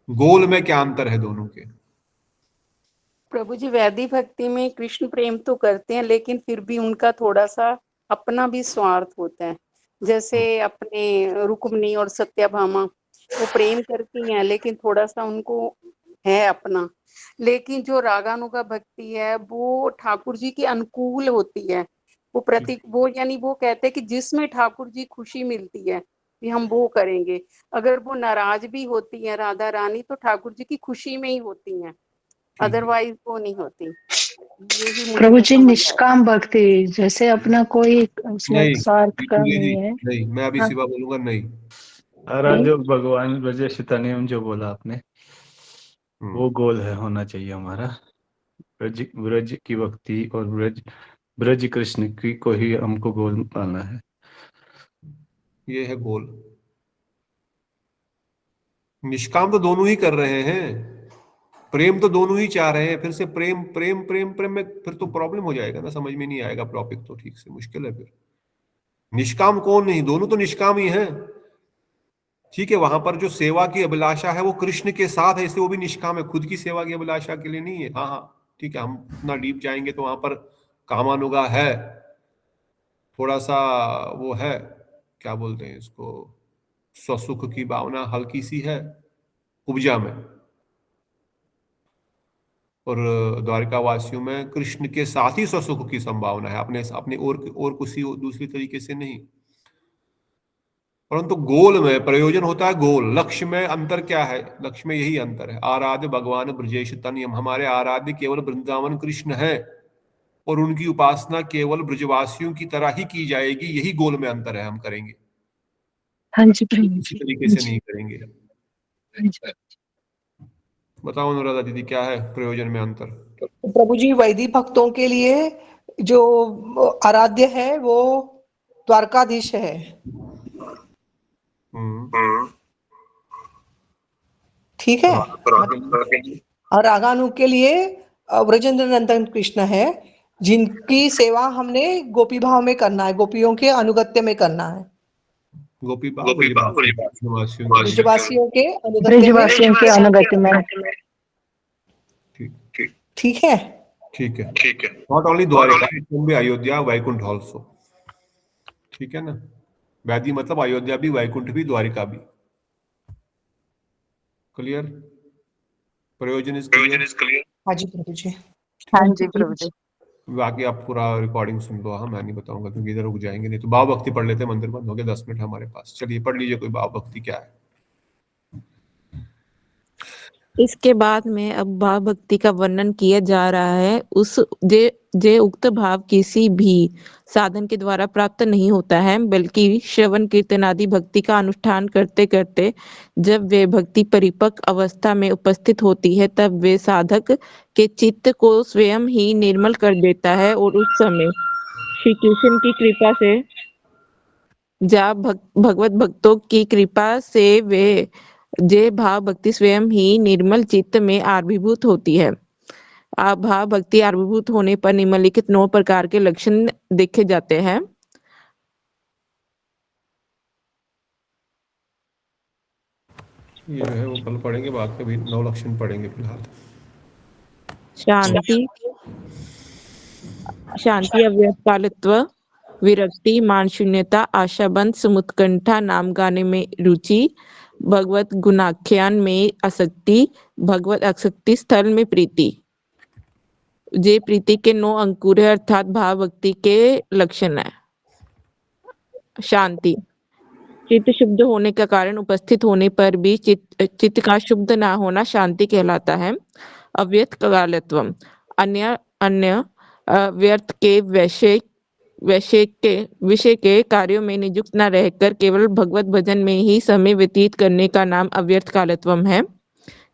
गोल में क्या अंतर है दोनों के? प्रभु जी वैदिक भक्ति में कृष्ण प्रेम तो करते हैं, लेकिन फिर भी उनका थोड़ा सा अपना भी स्वार्थ होता है। जैसे अपने रुक्मिणी और सत्याभामा, वो प्रेम करती हैं लेकिन थोड़ा सा उनको है अपना। लेकिन जो रागानुगा भक्ति है वो ठाकुर जी के अनुकूल होती है। वो यानी वो कहते हैं कि जिसमें ठाकुर जी खुशी मिलती है, कि हम वो करेंगे। अगर वो नाराज भी होती है राधा रानी तो ठाकुर जी की खुशी में ही होती हैं, अदरवाइज वो नहीं होती। यही मुझे प्रभु जी समझ आया। निष्काम भक्ति जैसे अपना कोई उसमें नहीं, स्वार्थ का बिल्कुल नहीं है। नहीं, मैं अभी हाँ। सिवा बोलूंगा नहीं। सारा जो भगवान ब्रजेशिता नियम जो बोला आपने वो गोल है, होना चाहिए हमारा। ब्रज की भक्ति और ब्रज कृष्ण की को ही हमको गोल पाना है। ये है गोल। निष्काम तो दोनों ही कर रहे हैं, प्रेम तो दोनों ही चाह रहे हैं। फिर से प्रेम प्रेम प्रेम प्रेम में फिर तो प्रॉब्लम हो जाएगा ना, समझ में नहीं आएगा टॉपिक, तो ठीक से मुश्किल है फिर। निष्काम कौन नहीं, दोनों तो निष्काम ही हैं। ठीक है, वहां पर जो सेवा की अभिलाषा है वो कृष्ण के साथ है, इसलिए वो भी निष्काम है, खुद की सेवा की अभिलाषा के लिए नहीं है। हाँ हाँ ठीक है, हम उतना डीप जाएंगे तो वहां पर कामानुगा है, थोड़ा सा वो है, क्या बोलते हैं इसको, स्वसुख की भावना हल्की सी है उपजा में। और द्वारिका वासियों में कृष्ण के साथ ही स्वसुख की संभावना है, अपने अपने और किसी दूसरी तरीके से नहीं। परंतु गोल में प्रयोजन होता है, गोल लक्ष्य में अंतर क्या है, लक्ष्य में यही अंतर है। आराध्य भगवान ब्रजेश तनयम, हमारे आराध्य केवल वृंदावन कृष्ण है और उनकी उपासना केवल ब्रजवासियों की तरह ही की जाएगी, यही गोल में अंतर है। हम करेंगे हाँ जी प्रभु इसी जी। तरीके से नहीं करेंगे। हाँ जी। बताओ अनुराधा दीदी, क्या है प्रयोजन में अंतर? प्रभु जी वैदिक भक्तों के लिए जो आराध्य है वो द्वारकाधीश है। ठीक है। और रागानु के लिए ब्रजेंद्र नंदन कृष्ण है, जिनकी सेवा हमने गोपी भाव में करना है, गोपियों के अनुगत्य में करना है, गोपी भाव ब्रजवासियों ब्रजवासियों के अनुगत्य में। ब्रजवासियों के अनुगत्य में। ठीक है। ठीक है, not only Dwarka, it can be Ayodhya Vaikuntha also. ठीक है ना, वैदी मतलब अयोध्या भी, वैकुंठ भी, द्वारिका भी। क्लियर? प्रयोजन इज क्लियर? हाँ जी प्रभु जी। हाँ जी प्रभु जी। बाकी आप पूरा रिकॉर्डिंग सुन लो, हाँ मैं नहीं बताऊंगा क्योंकि इधर रुक जाएंगे, नहीं तो भाव भक्ति पढ़ लेते हैं, मंदिर बंद हो गया, 10 मिनट हमारे पास। चलिए पढ़ लीजिए कोई भाव भक्ति क्या है। इसके बाद में अब भाव भक्ति का वर्णन किया जा रहा है। उस जे उक्त भाव किसी भी साधन के द्वारा प्राप्त नहीं होता है, बल्कि श्रवण कीर्तन आदि भक्ति का अनुष्ठान करते करते जब वे भक्ति परिपक्व अवस्था में उपस्थित होती है, तब वे साधक के चित्त को स्वयं ही निर्मल कर देता है और उस समय श्री कृष्ण की कृपा से भगवत भक्तों की कृपा से वे जे भाव भक्ति स्वयं ही निर्मल चित्त में आविर्भूत होती है। भाव भक्ति आविर्भूत होने पर निम्नलिखित 9 प्रकार के लक्षण देखे जाते हैं। ये जो है वो कल पढ़ेंगे, बाद में भी 9 लक्षण पढ़ेंगे फिलहाल। शांति, अव्यवकालित्व, विरक्ति, मान शून्यता, आशाबंध, समुत्कंठा, नाम गाने में रुचि, भगवत गुणाख्यान में आसक्ति, भगवत आसक्ति स्थल में प्रीति। जे प्रीति के 9 अंकुर है, अर्थात भाव भक्ति के लक्षण है। शांति, चित्त शुद्ध होने का कारण उपस्थित होने पर भी चित्त का शुद्ध ना होना शांति कहलाता है। अव्यक्त कालत्व, अन्य व्यर्थ के विषय के कार्यों में नियुक्त न रहकर केवल भगवत भजन में ही समय व्यतीत करने का नाम अव्यर्थ कालत्वम है।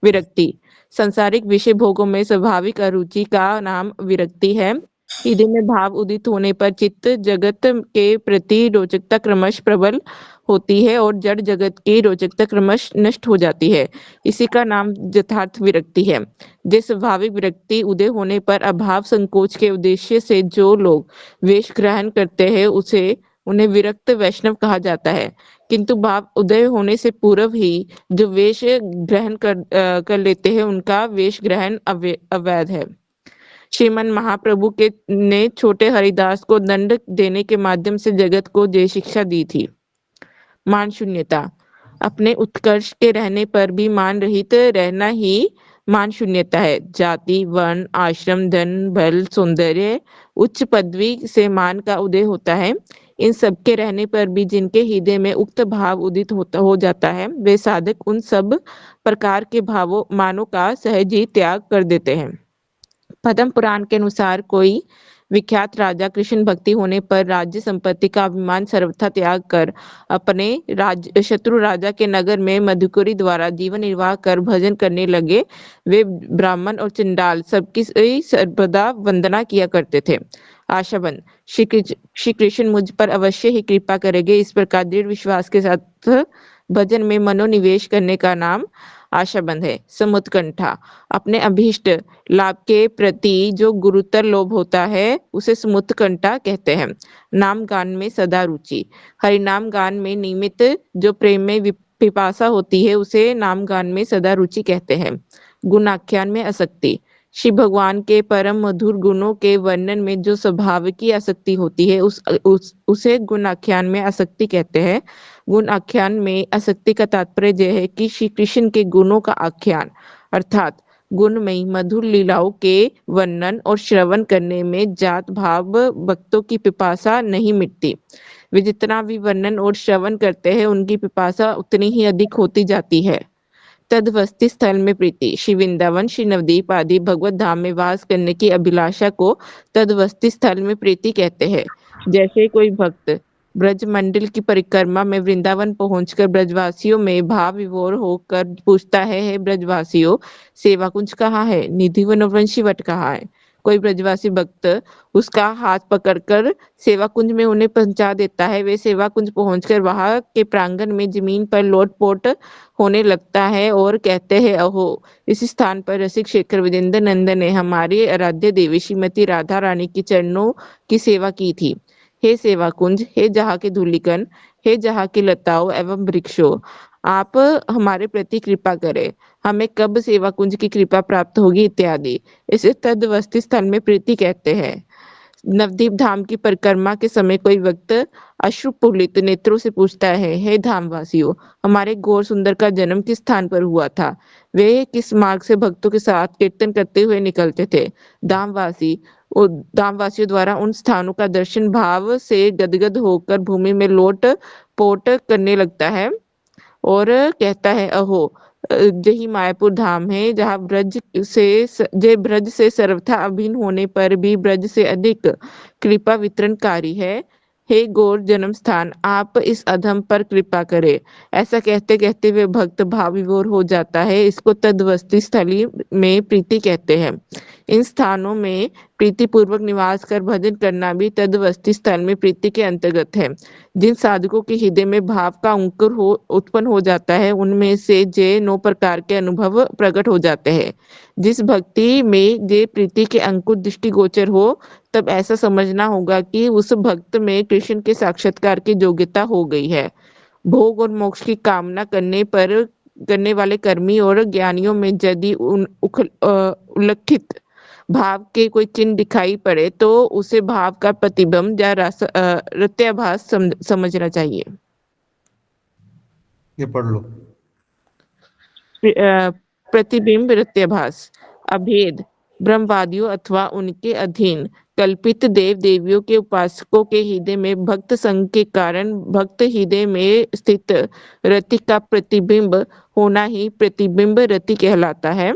विरक्ति, संसारिक विषय भोगों में स्वाभाविक अरुचि का नाम विरक्ति है। हृदय में भाव उदित होने पर चित्त जगत के प्रति रोचकता क्रमश प्रबल होती है और जड़ जगत की रोचकता क्रमश नष्ट हो जाती है, इसी का नाम यथार्थ विरक्ति है। जिस स्वाभाविक विरक्ति उदय होने पर अभाव संकोच के उद्देश्य से जो लोग वेश ग्रहण करते हैं उन्हें विरक्त वैष्णव कहा जाता है, किंतु भाव उदय होने से पूर्व ही जो वेश ग्रहण कर लेते हैं उनका वेश ग्रहण अवैध है। श्रीमन महाप्रभु ने छोटे हरिदास को दंड देने के माध्यम से जगत को ये शिक्षा दी थी। मान शून्यता, अपने उत्कर्ष के रहने पर भी मान रहित रहना ही मान शून्यता है। जाति, वर्ण, आश्रम, धन, बल, सौंदर्य, उच्च पदवी से मान का उदय होता है। इन सब के रहने पर भी जिनके हृदय में उक्त भाव उदित हो जाता है, वे साधक उन सब प्रकार के भावों मानों का सहज ही त्याग कर देते हैं। पद्म पुराण के अनुसार कोई विख्यात राजा कृष्ण भक्ति होने पर राज्य संपत्ति का अभिमान सर्वथा त्याग कर अपने शत्रु राजा के नगर में मधुकरी द्वारा जीवन निर्वाह कर भजन करने लगे। वे ब्राह्मण और चंडाल सबकी सर्वदा वंदना किया करते थे। आशाबंद, श्री कृष्ण मुझ पर अवश्य ही कृपा करेंगे, इस प्रकार दृढ़ विश्वास के साथ भजन में मनोनिवेश करने का नाम आशाबंद है। समुत्कंठा, अपने अभीष्ट लाभ के प्रति जो गुरुतर लोभ होता है उसे समुत्कंठा कहते हैं। नाम गान में सदा रुचि, हरिनाम गान में नियमित जो प्रेम में पिपासा होती है उसे नाम गान में सदा रुचि कहते हैं। गुणाख्यान में आसक्ति, श्री भगवान के परम मधुर गुणों के वर्णन में जो स्वभाव की आसक्ति होती है उसे गुणाख्यान में आसक्ति कहते हैं। गुण आख्यान में आसक्ति का तात्पर्य यह है कि श्री कृष्ण के गुणों का आख्यान अर्थात गुणमयी मधुर लीलाओं के वर्णन और श्रवण करने में जात भाव भक्तों की पिपासा नहीं मिटती। वे जितना भी वर्णन और श्रवण करते हैं उनकी पिपासा उतनी ही अधिक होती जाती है। तदवस्थी स्थल में प्रीति, श्री वृंदावन, श्री नवदीप आदि भगवत धाम में वास करने की अभिलाषा को तदवस्थी स्थल में प्रीति कहते हैं। जैसे कोई भक्त ब्रज मंडल की परिक्रमा में वृंदावन पहुंचकर ब्रजवासियों में भाव विभोर होकर पूछता है, हे ब्रजवासियों, सेवा कुंज कहाँ है? निधि व नववंशी वट कहाँ है? कोई ब्रजवासी भक्त उसका हाथ पकड़कर सेवा कुंज में उन्हें पहुंचा देता है। वे सेवा कुंज पहुंचकर वहां के प्रांगण में जमीन पर लोटपोट होने लगता है और कहते हैं, अहो, इस स्थान पर रसिक शेखर विजेंद्र नंदन ने हमारी आराध्य देवी श्रीमती राधा रानी की चरणों की सेवा की थी। हे सेवा कुंज, हे जहाँ के धूलिकण, हे जहाँ की लताओं एवं वृक्षों, आप हमारे प्रति कृपा करें, हमें कब सेवा कुंज की कृपा प्राप्त होगी इत्यादि। इसे तदवस्थी स्थल में प्रीति कहते हैं। नवदीप धाम की परिक्रमा के समय कोई भक्त अश्रुपूरित नेत्रों से पूछता है, हे धामवासियों, हमारे गौर सुंदर का जन्म किस स्थान पर हुआ था? वे किस मार्ग से भक्तों के साथ कीर्तन करते हुए निकलते थे? धामवासियों द्वारा उन स्थानों का दर्शन भाव से गदगद होकर भूमि में लोट पोट करने लगता है और कहता है, अहो, यही मायापुर धाम है जहाँ ब्रज से सर्वथा अभिन्न होने पर भी ब्रज से अधिक कृपा वितरणकारी है। हे गौर जन्म स्थान, आप इस अधम पर कृपा करें। ऐसा कहते कहते वे भक्त भाव विभोर हो जाता है। इसको तदवस्थी स्थली में प्रीति कहते हैं। इन स्थानों में प्रीति पूर्वक निवास कर भजन करना भी तदवस्थी स्थल में प्रीति के अंतर्गत है। जिन साधकों के हृदय में भाव का अंकुर उत्पन्न हो जाता है उनमें से जे 9 प्रकार के अनुभव प्रकट हो जाते हैं। जिस भक्ति में जे प्रीति के अंकुर दृष्टिगोचर हो तब ऐसा समझना होगा कि उस भक्त में कृष्ण के साक्षात्कार की योग्यता हो गई है। भोग और मोक्ष की कामना करने वाले कर्मी और ज्ञानियों में यदि उल्लिखित भाव के कोई चिन्ह दिखाई पड़े तो उसे भाव का प्रतिबिंब या रत्याभास समझना चाहिए। ये पढ़ लो। प्रतिबिंब रत्याभास, अभेद, ब्रह्मवादियों अथवा उनके अधीन कल्पित देव देवियों के उपासकों के हृदय में भक्त संग के कारण भक्त हृदय में स्थित रति का प्रतिबिंब होना ही प्रतिबिंब रति कहलाता है।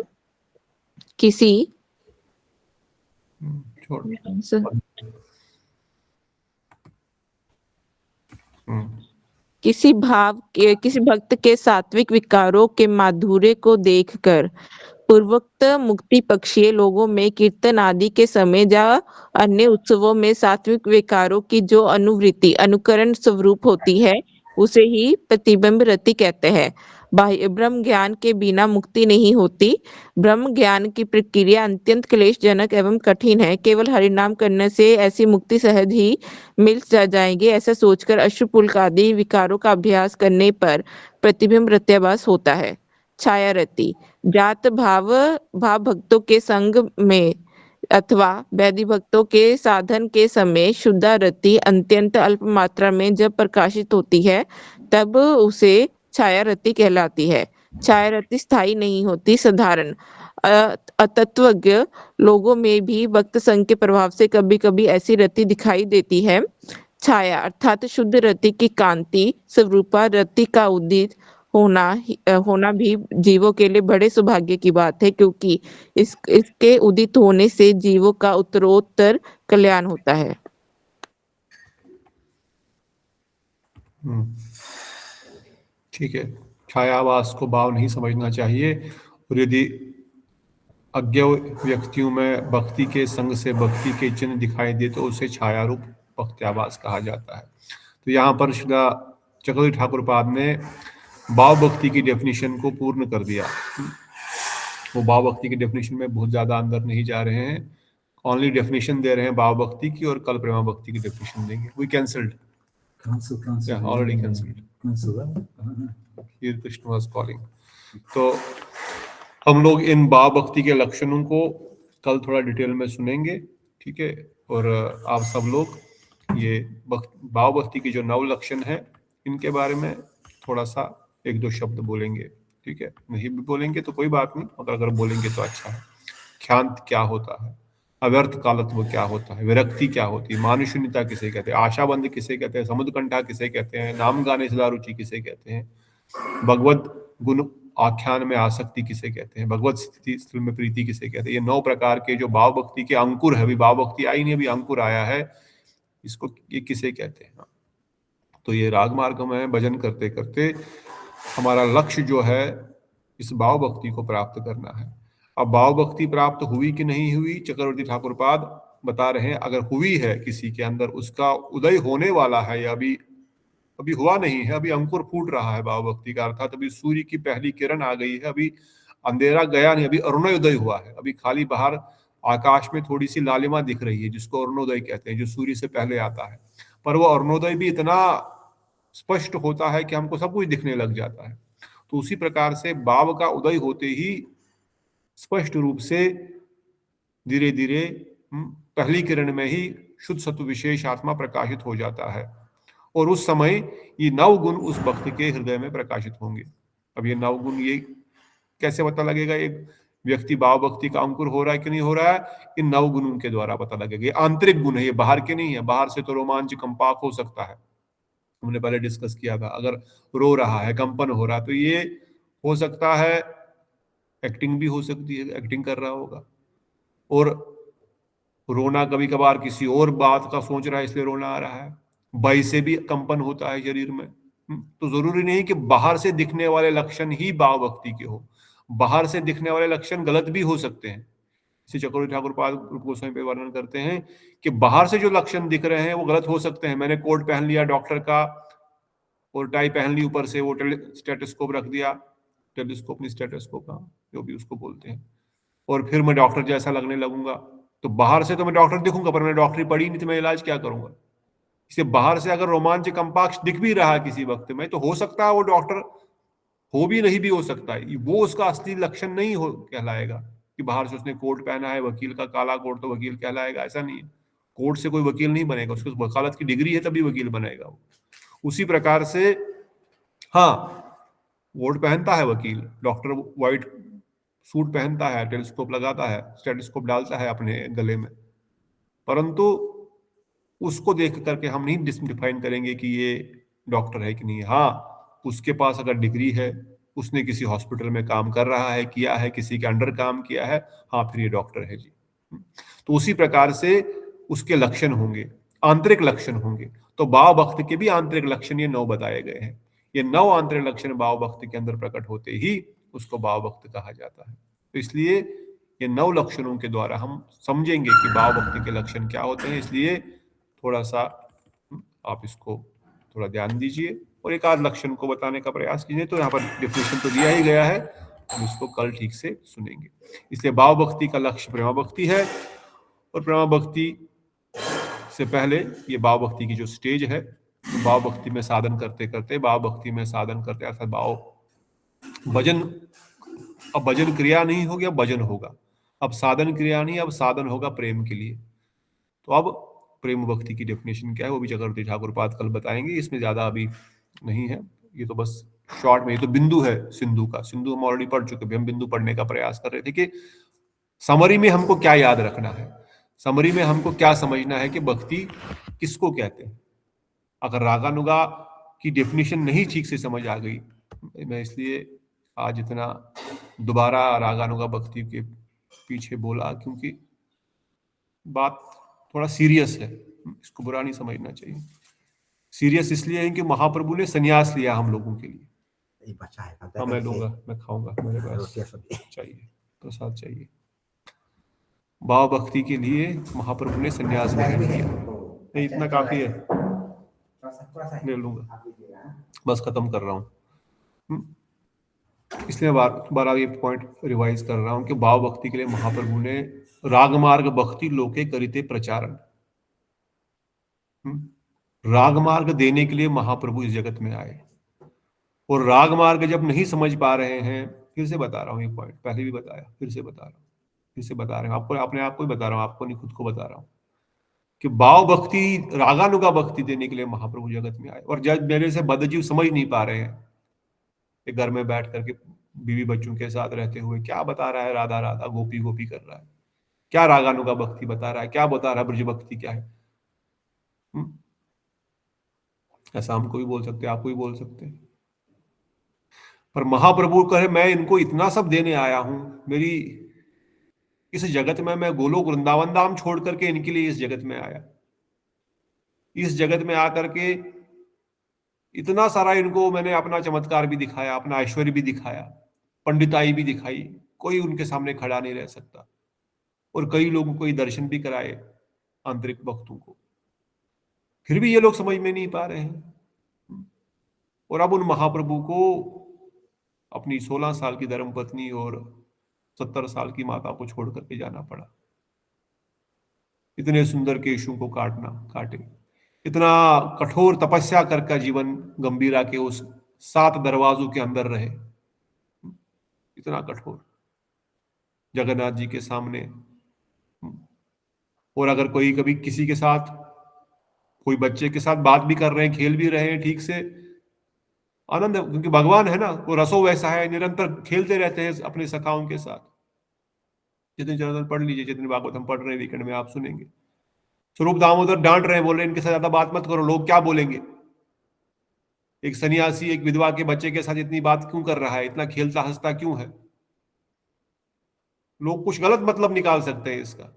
किसी भक्त के सात्विक विकारों के माधुर्य को देखकर पूर्वोक्त मुक्ति पक्षीय लोगों में कीर्तन आदि के समय या अन्य उत्सवों में सात्विक विकारों की जो अनुवृत्ति अनुकरण स्वरूप होती है उसे ही प्रतिबिंब रति कहते हैं। बाह्य ब्रह्म ज्ञान के बिना मुक्ति नहीं होती। ब्रह्म ज्ञान की प्रक्रिया अत्यंत क्लेशजनक एवं कठिन है। केवल हरिनाम करने से ऐसी मुक्ति सहज ही मिल जाएगी ऐसा सोचकर अश्रुपुल्क आदि विकारों का अभ्यास करने पर प्रतिबिंब रत्याभास होता है। छाया रति, जात भाव भक्तों के संग में अथवा वैधि भक्तों के साधन के समय शुद्धा रति अत्यंत अल्प मात्रा में जब प्रकाशित होती है तब उसे छाया रति कहलाती है। छाया रति स्थायी नहीं होती। साधारण अतत्वज्ञ लोगों में भी भक्त संग के प्रभाव से कभी कभी ऐसी रति दिखाई देती है। छाया अर्थात शुद्ध रति की कांति स्वरूपा रति का उदित होना भी जीवों के लिए बड़े सौभाग्य की बात है, क्योंकि इसके उदित होने से जीवों का उत्तरोत्तर कल्याण होता है। ठीक है, छायावास को भाव नहीं समझना चाहिए। और यदि अज्ञ व्यक्तियों में भक्ति के संग से भक्ति के चिन्ह दिखाई दे तो उसे छाया रूप भक्त्यावास कहा जाता है। तो यहाँ पर श्री चक्रवर्ती ठाकुर पाद ने भाव भक्ति की डेफिनेशन को पूर्ण कर दिया। वो भाव भक्ति की डेफिनेशन में बहुत ज्यादा अंदर नहीं जा रहे हैं, ओनली डेफिनेशन दे रहे हैं भाव भक्ति की, और कल प्रेमा भक्ति की डेफिनेशन देंगे। We cancelled already cancelled, Krishna was calling. तो हम लोग इन भाव भक्ति के लक्षणों को कल थोड़ा डिटेल में सुनेंगे, ठीक है। और आप सब लोग ये भाव भक्ति के जो 9 लक्षण है इनके बारे में थोड़ा सा 1-2 शब्द बोलेंगे, ठीक है। नहीं भी बोलेंगे तो कोई बात नहीं, मगर अगर बोलेंगे तो अच्छा है। ख्यान्त क्या होता है, अव्यर्थ कालत्व क्या होता है, विरक्ति क्या होती है, मानुषून्यता किसे कहते हैं, आशाबंध किसे कहते हैं, समुद्रकंठा किसे कहते हैं, नाम गाने सदा रुचि किसे कहते हैं, भगवत गुण आख्यान में आसक्ति किसे कहते हैं, भगवत स्थिति में प्रीति किसे कहते हैं। ये 9 प्रकार के जो भाव भक्ति के अंकुर है, अभी भाव भक्ति आई नहीं, अभी अंकुर आया है, इसको ये किसे कहते हैं। तो ये राग मार्ग में भजन करते करते हमारा लक्ष्य जो है इस भाव भक्ति को प्राप्त करना है। अब भाव भक्ति प्राप्त हुई कि नहीं हुई, चक्रवर्ती ठाकुर पाद बता रहे हैं। अगर हुई है किसी के अंदर, उसका उदय होने वाला है, या अभी हुआ नहीं है, अभी अंकुर फूट रहा है भाव भक्ति का, अर्थात अभी सूर्य की पहली किरण आ गई है, अभी अंधेरा गया नहीं, अभी अरुणोदय हुआ है, अभी खाली बाहर आकाश में थोड़ी सी लालिमा दिख रही है, जिसको अरुणोदय कहते हैं, जो सूर्य से पहले आता है। पर वो अरुणोदय भी इतना स्पष्ट होता है कि हमको सब कुछ दिखने लग जाता है। तो उसी प्रकार से भाव का उदय होते ही स्पष्ट रूप से धीरे धीरे पहली किरण में ही शुद्ध सत्व विशेष आत्मा प्रकाशित हो जाता है, और उस समय ये 9 गुण उस भक्त के हृदय में प्रकाशित होंगे। अब ये 9 गुण ये कैसे पता लगेगा एक व्यक्ति भाव भक्ति का अंकुर हो रहा है कि नहीं हो रहा है? इन 9 गुणों के द्वारा पता लगेगा। ये आंतरिक गुण है, ये बाहर के नहीं है। बाहर से तो रोमांच कंपाक हो सकता है, हमने पहले डिस्कस किया था। अगर रो रहा है, कंपन हो रहा है, तो ये हो सकता है एक्टिंग भी हो सकती है, एक्टिंग कर रहा होगा। और रोना कभी कभार किसी और बात का सोच रहा है इसलिए रोना आ रहा है। भय से भी कंपन होता है शरीर में। तो जरूरी नहीं कि बाहर से दिखने वाले लक्षण ही भाव भक्ति के हो, बाहर से दिखने वाले लक्षण गलत भी हो सकते हैं। इसे चक्रवर्ती ठाकुर पाद गोस्वामी पे वर्णन करते हैं कि बाहर से जो लक्षण दिख रहे हैं वो गलत हो सकते हैं। मैंने कोट पहन लिया डॉक्टर का और टाई पहन ली, ऊपर से वो स्टेटोस्कोप रख दिया, टेलीस्कोप नहीं स्टेटोस्कोप, जो भी उसको बोलते हैं, और फिर मैं डॉक्टर जैसा लगने लगूंगा। तो बाहर से तो मैं डॉक्टर दिखूंगा, पर मैंने डॉक्टरी पढ़ी नहीं, तो मैं इलाज क्या करूंगा? इसे बाहर से अगर रोमांच कंपाक्ष दिख भी रहा है किसी वक्त में, तो हो सकता है वो डॉक्टर हो भी नहीं भी हो सकता है, वो उसका असली लक्षण नहीं हो कहलाएगा। कि बाहर से उसने कोट पहना है, वकील का काला कोट, तो वकील कहलाएगा, ऐसा नहीं है। कोर्ट से कोई वकील नहीं बनेगा, उसके वकालत की डिग्री है तभी वकील बनेगा वो। उसी प्रकार से हाँ, कोट पहनता है वकील, डॉक्टर व्हाइट सूट पहनता है, टेलीस्कोप लगाता है, स्टेथोस्कोप डालता है अपने गले में, परंतु उसको देख करके हम नहीं डिफाइन करेंगे कि ये डॉक्टर है कि नहीं। हाँ, उसके पास अगर डिग्री है, उसने किसी हॉस्पिटल में काम कर रहा है, किया है, किसी के अंडर काम किया है, हाँ फिर ये डॉक्टर है जी। तो उसी प्रकार से उसके लक्षण होंगे, आंतरिक लक्षण होंगे। तो भाव भक्त के भी आंतरिक लक्षण ये 9 बताए गए हैं। ये 9 आंतरिक लक्षण भाव भक्त के अंदर प्रकट होते ही उसको भाव भक्त कहा जाता है। तो इसलिए ये 9 लक्षणों के द्वारा हम समझेंगे कि भाव भक्ति के लक्षण क्या होते हैं। इसलिए थोड़ा सा आप इसको थोड़ा ध्यान दीजिए और एक आध लक्षण को बताने का प्रयास कीजिए। तो यहाँ पर डिफिनेशन तो दिया ही गया है, हम इसको कल ठीक से सुनेंगे। इसलिए भाव भक्ति का लक्ष्य प्रेमा भक्ति है, और प्रेमा भक्ति से पहले ये भाव भक्ति की जो स्टेज है, तो भाव भक्ति में साधन करते करते, भाव भक्ति में साधन करते अर्थात भाव भजन, अब भजन क्रिया नहीं होगी, अब भजन होगा। अब साधन क्रिया नहीं, अब साधन होगा प्रेम के लिए। तो अब प्रेम भक्ति की डेफिनेशन क्या है वो भी चक्रवर्ती ठाकुर पाद कल बताएंगे। इसमें ज्यादा अभी नहीं है, ये तो बस शॉर्ट में, ये तो बिंदु है सिंधु का। सिंधु हम ऑलरेडी पढ़ चुके, हम बिंदु पढ़ने का प्रयास कर रहे थे कि समरी में हमको क्या याद रखना है, समरी में हमको क्या समझना है कि भक्ति किसको कहते हैं। अगर रागानुगा की डेफिनेशन नहीं ठीक से समझ आ गई, मैं इसलिए आज इतना दोबारा रागानुगा भक्ति के पीछे बोला, क्योंकि बात थोड़ा सीरियस है, इसको बुरा नहीं समझना चाहिए। सीरियस इसलिए है कि महाप्रभु ने संन्यास लिया हम लोगों के लिए। हाँ, मैं लूंगा, मैं खाऊंगा, मेरे पास चाहिए, प्रसाद चाहिए। भाव भक्ति के लिए महाप्रभु ने संन्यास ग्रहण किया। नहीं, इतना काफी है, ले लूंगा, बस खत्म कर रहा हूँ। इसलिए बार ये पॉइंट रिवाइज कर रहा हूँ कि भाव भक्ति के लिए महाप्रभु ने रागमार्ग भक्ति लोके करिते प्रचारण, रागमार्ग देने के लिए महाप्रभु इस जगत में आए। और रागमार्ग जब नहीं समझ पा रहे हैं, फिर से बता रहा हूँ ये पॉइंट, पहले भी बताया, फिर से बता रहा हूँ, फिर से बता रहे हैं आपको, अपने आप को ही बता रहा हूँ, आपको नहीं, खुद को बता रहा हूँ कि भाव भक्ति, रागानुगा भक्ति देने के लिए महाप्रभु जगत में आए। और जब मेरे से बद्धजीव समझ नहीं पा रहे हैं, घर में बैठ करके बीवी बच्चों के साथ रहते हुए क्या बता रहा है, राधा राधा गोपी गोपी कर रहा है, क्या रागानुगा भक्ति बता रहा है, क्या बता रहा है ब्रज भक्ति क्या है। ऐसा हमको भी बोल सकते, आपको भी बोल सकते हैं। पर महाप्रभु कहे मैं इनको इतना सब देने आया हूं, मेरी इस जगत में मैं गोलोक वृंदावन धाम छोड़ करके इनके लिए इस जगत में आया। इस जगत में आकर के इतना सारा इनको मैंने अपना चमत्कार भी दिखाया, अपना ऐश्वर्य भी दिखाया, पंडिताई भी दिखाई, कोई उनके सामने खड़ा नहीं रह सकता। और कई लोगों को ये दर्शन भी कराए, आंतरिक भक्तों को, फिर भी ये लोग समझ में नहीं पा रहे हैं। और अब उन महाप्रभु को अपनी 16 साल की धर्मपत्नी और 70 साल की माता को छोड़ करके जाना पड़ा। इतने सुंदर केशों को काटे, इतना कठोर तपस्या करके जीवन गंभीरा के उस 7 दरवाजों के अंदर रहे, इतना कठोर जगन्नाथ जी के सामने। और अगर कोई कभी किसी के साथ, कोई बच्चे के साथ बात भी कर रहे हैं, खेल भी रहे हैं ठीक से, आनंद है, क्योंकि भगवान है ना, वो रसो वैसा है, निरंतर खेलते रहते हैं अपने सखाओं के साथ। जितने चरण पढ़ लीजिए, जितने भागवत हम पढ़ रहे हैं वीकेंड में, आप सुनेंगे स्वरूप दामोदर डांट रहे हैं, बोल रहे हैं इनके साथ ज्यादा बात मत करो, लोग क्या बोलेंगे। एक सन्यासी एक विधवा के बच्चे के साथ इतनी बात क्यों कर रहा है, इतना खेलता हंसता क्यों है, लोग कुछ गलत मतलब निकाल सकते हैं इसका,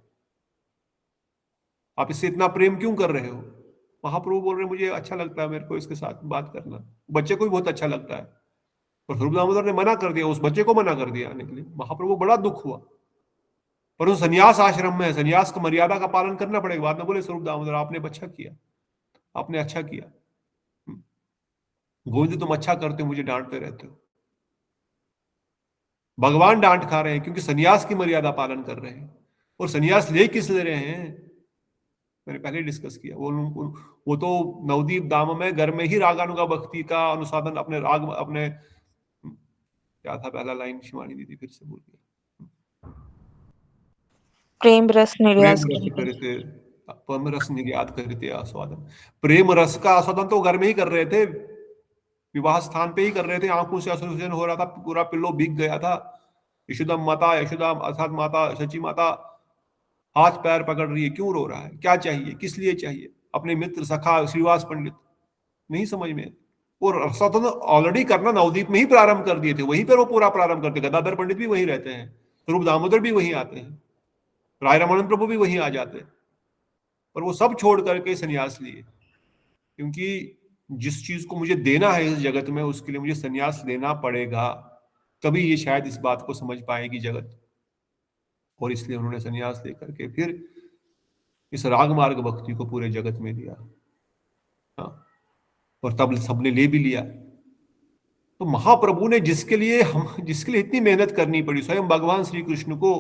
आप इससे इतना प्रेम क्यों कर रहे हो। महाप्रभु बोल रहे हैं मुझे अच्छा लगता है, मेरे को इसके साथ बात करना, बच्चे को भी बहुत अच्छा लगता है। और स्वरूप दामोदर ने मना कर दिया, उस बच्चे को मना कर दिया आने के लिए। महाप्रभु बड़ा दुख हुआ, पर उस संन्यास आश्रम में संन्यास का मर्यादा का पालन करना पड़ेगा। बाद में बोले स्वरूप दामोदर आपने अच्छा किया, आपने अच्छा किया, गोविंद तुम अच्छा करते हो, मुझे डांटते रहते हो। भगवान डांट खा रहे हैं क्योंकि संन्यास की मर्यादा पालन कर रहे हैं। और संन्यास ले किस ले रहे हैं, मैंने पहले डिस्कस किया, वो तो नवदीप धाम में घर में ही रागानुगा भक्ति का अनुसाधन, अपने राग, अपने क्या था पहला लाइन, शिवानी दीदी फिर से बोल गया, प्रेम रस निर्यास प्रेम रस निर्यात करते आस्वादन। प्रेम रस का आस्वादन तो घर में ही कर रहे थे, विवाह स्थान पे ही कर रहे थे, आंखों से आंसू हो रहा था, पूरा पिल्लो भीग गया था। यशोदा माता, यशोदा अर्थात माता सची माता हाथ पैर पकड़ रही है, क्यों रो रहा है, क्या चाहिए, किस लिए चाहिए। अपने मित्र सखा श्रीवास पंडित नहीं समझ में। और रसातन ऑलरेडी करना नवदीप में ही प्रारंभ कर दिए थे, वहीं पर वो पूरा प्रारंभ करते। गदाधर पंडित भी वहीं रहते हैं, स्वरूप दामोदर भी वहीं आते हैं, राय रामानंद प्रभु भी वहीं आ जाते हैं। पर वो सब छोड़ करके संन्यास लिए, क्योंकि जिस चीज को मुझे देना है इस जगत में, उसके लिए मुझे संन्यास लेना पड़ेगा, तभी ये शायद इस बात को समझ पाएगी जगत। और इसलिए उन्होंने संन्यास लेकर के फिर इस रागमार्ग भक्ति को पूरे जगत में दिया। हाँ, और तब सबने ले भी लिया। तो महाप्रभु ने जिसके लिए इतनी मेहनत करनी पड़ी, स्वयं भगवान श्री कृष्ण को,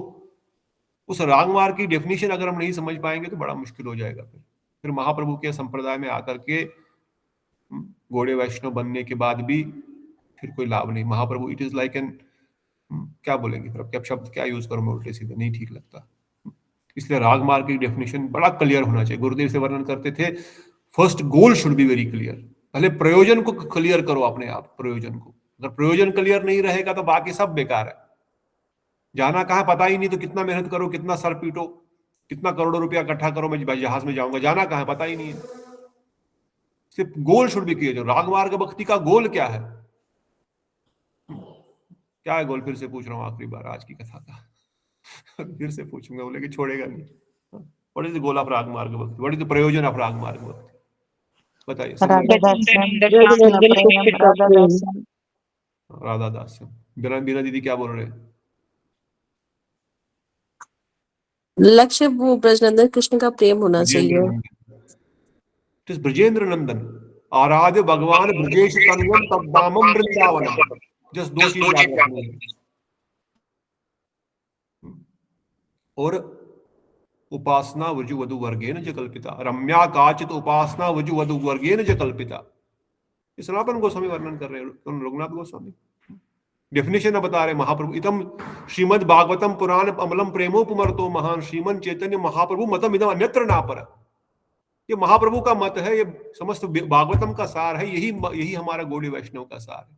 उस रागमार्ग की डेफिनेशन अगर हम नहीं समझ पाएंगे तो बड़ा मुश्किल हो जाएगा। फिर महाप्रभु के संप्रदाय में आकर के घोड़े वैष्णव बनने के बाद भी फिर कोई लाभ नहीं। महाप्रभु इट इज लाइक एन, क्या बोलेंगे फिर, क्या शब्द क्या यूज करूं मैं, उल्टे सीधे नहीं ठीक लगता। इसलिए रागमार्ग की डेफिनेशन बड़ा क्लियर होना चाहिए। गुरुदेव से वर्णन करते थे, first goal should be very clear. पहले प्रयोजन को क्लियर करो अपने आप, प्रयोजन को। अगर प्रयोजन क्लियर नहीं रहेगा तो बाकी सब बेकार है। जाना कहाँ पता ही नहीं तो कितना मेहनत करो, कितना सर पीटो, कितना करोड़ों रुपया इकट्ठा करो, मैं जहाज में जाऊंगा, जाना कहाँ पता ही नहीं है। सिर्फ गोल शुड बी क्लियर। राग मार्ग भक्ति का गोल क्या है? क्या है गोल? फिर से पूछ रहा हूँ आखिरी बार आज की कथा का। फिर से पूछूंगा, बोले कि छोड़ेगा नहीं। What is the goal of राग मार्ग भक्ति? व्हाट इज द प्रयोजन ऑफ राग मार्ग भक्ति? बताइए। राधा दास्यम, रजनंदन कृष्ण प्रेम, कृष्ण का राधा प्रेम। दास्यम। राधा दास्यम। बीना दीदी क्या बोल रहे हैं? लक्ष्य वो ब्रजनंदन कृष्ण का प्रेम होना चाहिए। ब्रजेंद्र नंदन, आराध्य भगवान ब्रजेश तनयम तद्धामम वृंदावनम। जस्ट दो चीज याद रखनी है। और उपासना वजु वधु वर्गेन च कल्पिता, रम्या काचित उपासना वजु वधु वर्गेन च कल्पिता। ये सनातन गोस्वामी वर्णन कर रहे हैं, रघुनाथ गोस्वामी डेफिनेशन बता रहे। महाप्रभु इतम श्रीमद् भागवतम पुराण अमलम प्रेमोपमर्तो महान श्रीमन चैतन्य महाप्रभु मतम इदम अन्यत्र नापर। ये महाप्रभु का मत है, ये समस्त भागवतम का सार है, यही हमारा गौड़ी वैष्णव का सार है।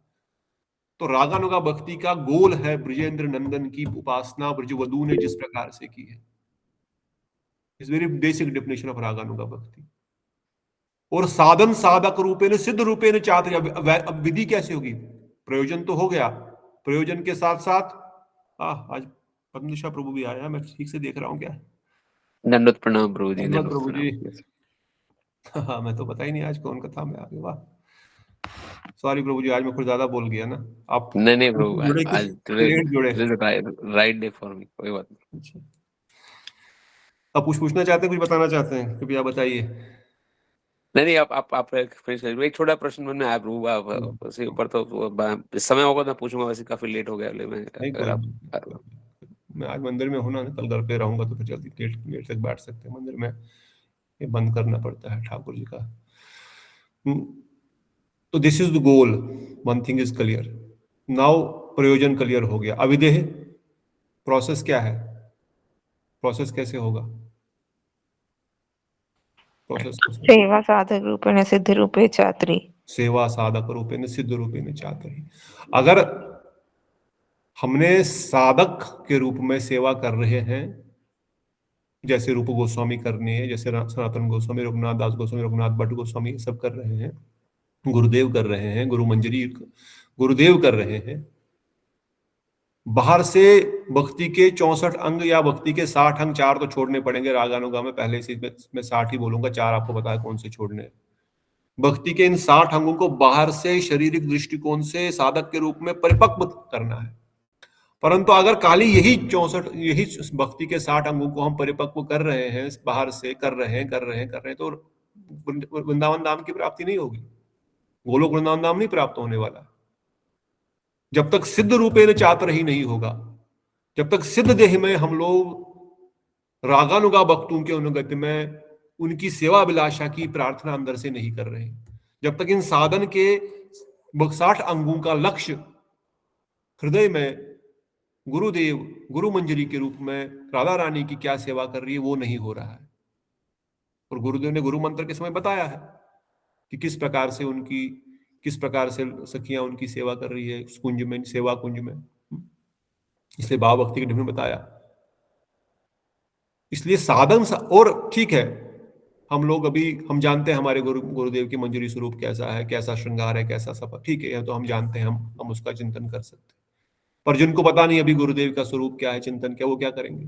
तो रागानुगा भक्ति का गोल है ब्रजेंद्र नंदन की उपासना ब्रजवधु ने जिस प्रकार से की है। इस वेरी बेसिक डेफिनेशन ऑफ रागानुगा भक्ति। और साधन साधक रूपेण सिद्ध रूपेण चातुर्य। अब विधि कैसे होगी? प्रयोजन तो हो गया, प्रयोजन के साथ साथ आज पद्मदिशा प्रभु भी आया, मैं ठीक से देख रहा हूँ क्या? दंडवत प्रणाम प्रभु जी। दंडवत प्रभु जी। हाँ, मैं तो पता ही नहीं आज कौन कथा में आ गया। वाह, सॉरी प्रभु जी, आज मैं कुछ ज्यादा बोल गया ना। आप नहीं प्रभु, आज जुड़े राइट डे फॉर मी, कोई बात नहीं। अच्छा, आप कुछ पूछना चाहते हैं, कुछ बताना चाहते हैं, कृपया बताइए। नहीं आप फिनिश करिए। एक छोटा प्रश्न मन में आया प्रभु, आप उसके ऊपर तो समय होगा तो पूछूंगा, वैसे काफी लेट हो गया। मैं आज मंदिर में हूँ ना, कल घर पे रहूंगा तो फिर जल्दी देर तक बैठ सकते हैं मंदिर में। ये बंद करना पड़ता है ठाकुर जी का। तो this is the goal, one thing is clear now. प्रयोजन क्लियर हो गया। अविदेह प्रोसेस क्या है? प्रोसेस कैसे होगा? प्रोसेस सेवा साधक रूपेण सिद्ध रूपे चातुरी। सेवा साधक रूपेण सिद्ध रूपेण चातुरी। अगर हमने साधक के रूप में सेवा कर रहे हैं, जैसे रूप गोस्वामी करने हैं, जैसे सनातन गोस्वामी, रघुनाथ दास गोस्वामी, रघुनाथ भट्ट गोस्वामी सब कर रहे हैं, गुरुदेव कर रहे हैं, गुरु मंजरी गुरुदेव कर रहे हैं। बाहर से भक्ति के 64 अंग या भक्ति के 60 अंग, 4 तो छोड़ने पड़ेंगे रागानुगा में, पहले से मैं 60 ही बोलूंगा, 4 आपको पता है कौन से छोड़ने हैं। भक्ति के इन 60 अंगों को बाहर से शारीरिक दृष्टिकोण से साधक के रूप में परिपक्व करना है। परंतु अगर खाली यही भक्ति के 60 अंगों को हम परिपक्व कर रहे हैं, बाहर से कर रहे हैं, तो वृंदावन धाम की प्राप्ति नहीं होगी, गोलोक वृंदावन धाम नहीं प्राप्त होने वाला। जब तक सिद्ध रूपेण चातुर ही नहीं होगा, जब तक सिद्ध देह में हम लोग रागानुगा भक्तों के अनुगत्य में उनकी सेवा अभिलाषा की प्रार्थना अंदर से नहीं कर रहे, जब तक इन साधन के 60 अंगों का लक्ष्य हृदय में गुरुदेव गुरु मंजरी के रूप में राधा रानी की क्या सेवा कर रही है वो नहीं हो रहा है। और गुरुदेव ने गुरु मंत्र के समय बताया है कि किस प्रकार से सखियां उनकी सेवा कर रही है कुंज में, सेवा कुंज में। इसलिए भाव भक्ति के ढंग में बताया। इसलिए साधन और ठीक है, हम जानते हैं हमारे गुरुदेव की मंजरी स्वरूप कैसा है, कैसा श्रृंगार है, कैसा सफर, ठीक है, तो हम जानते हैं, हम उसका चिंतन कर सकते हैं। पर जिनको पता नहीं अभी गुरुदेव का स्वरूप क्या है, चिंतन क्या, वो क्या करेंगे?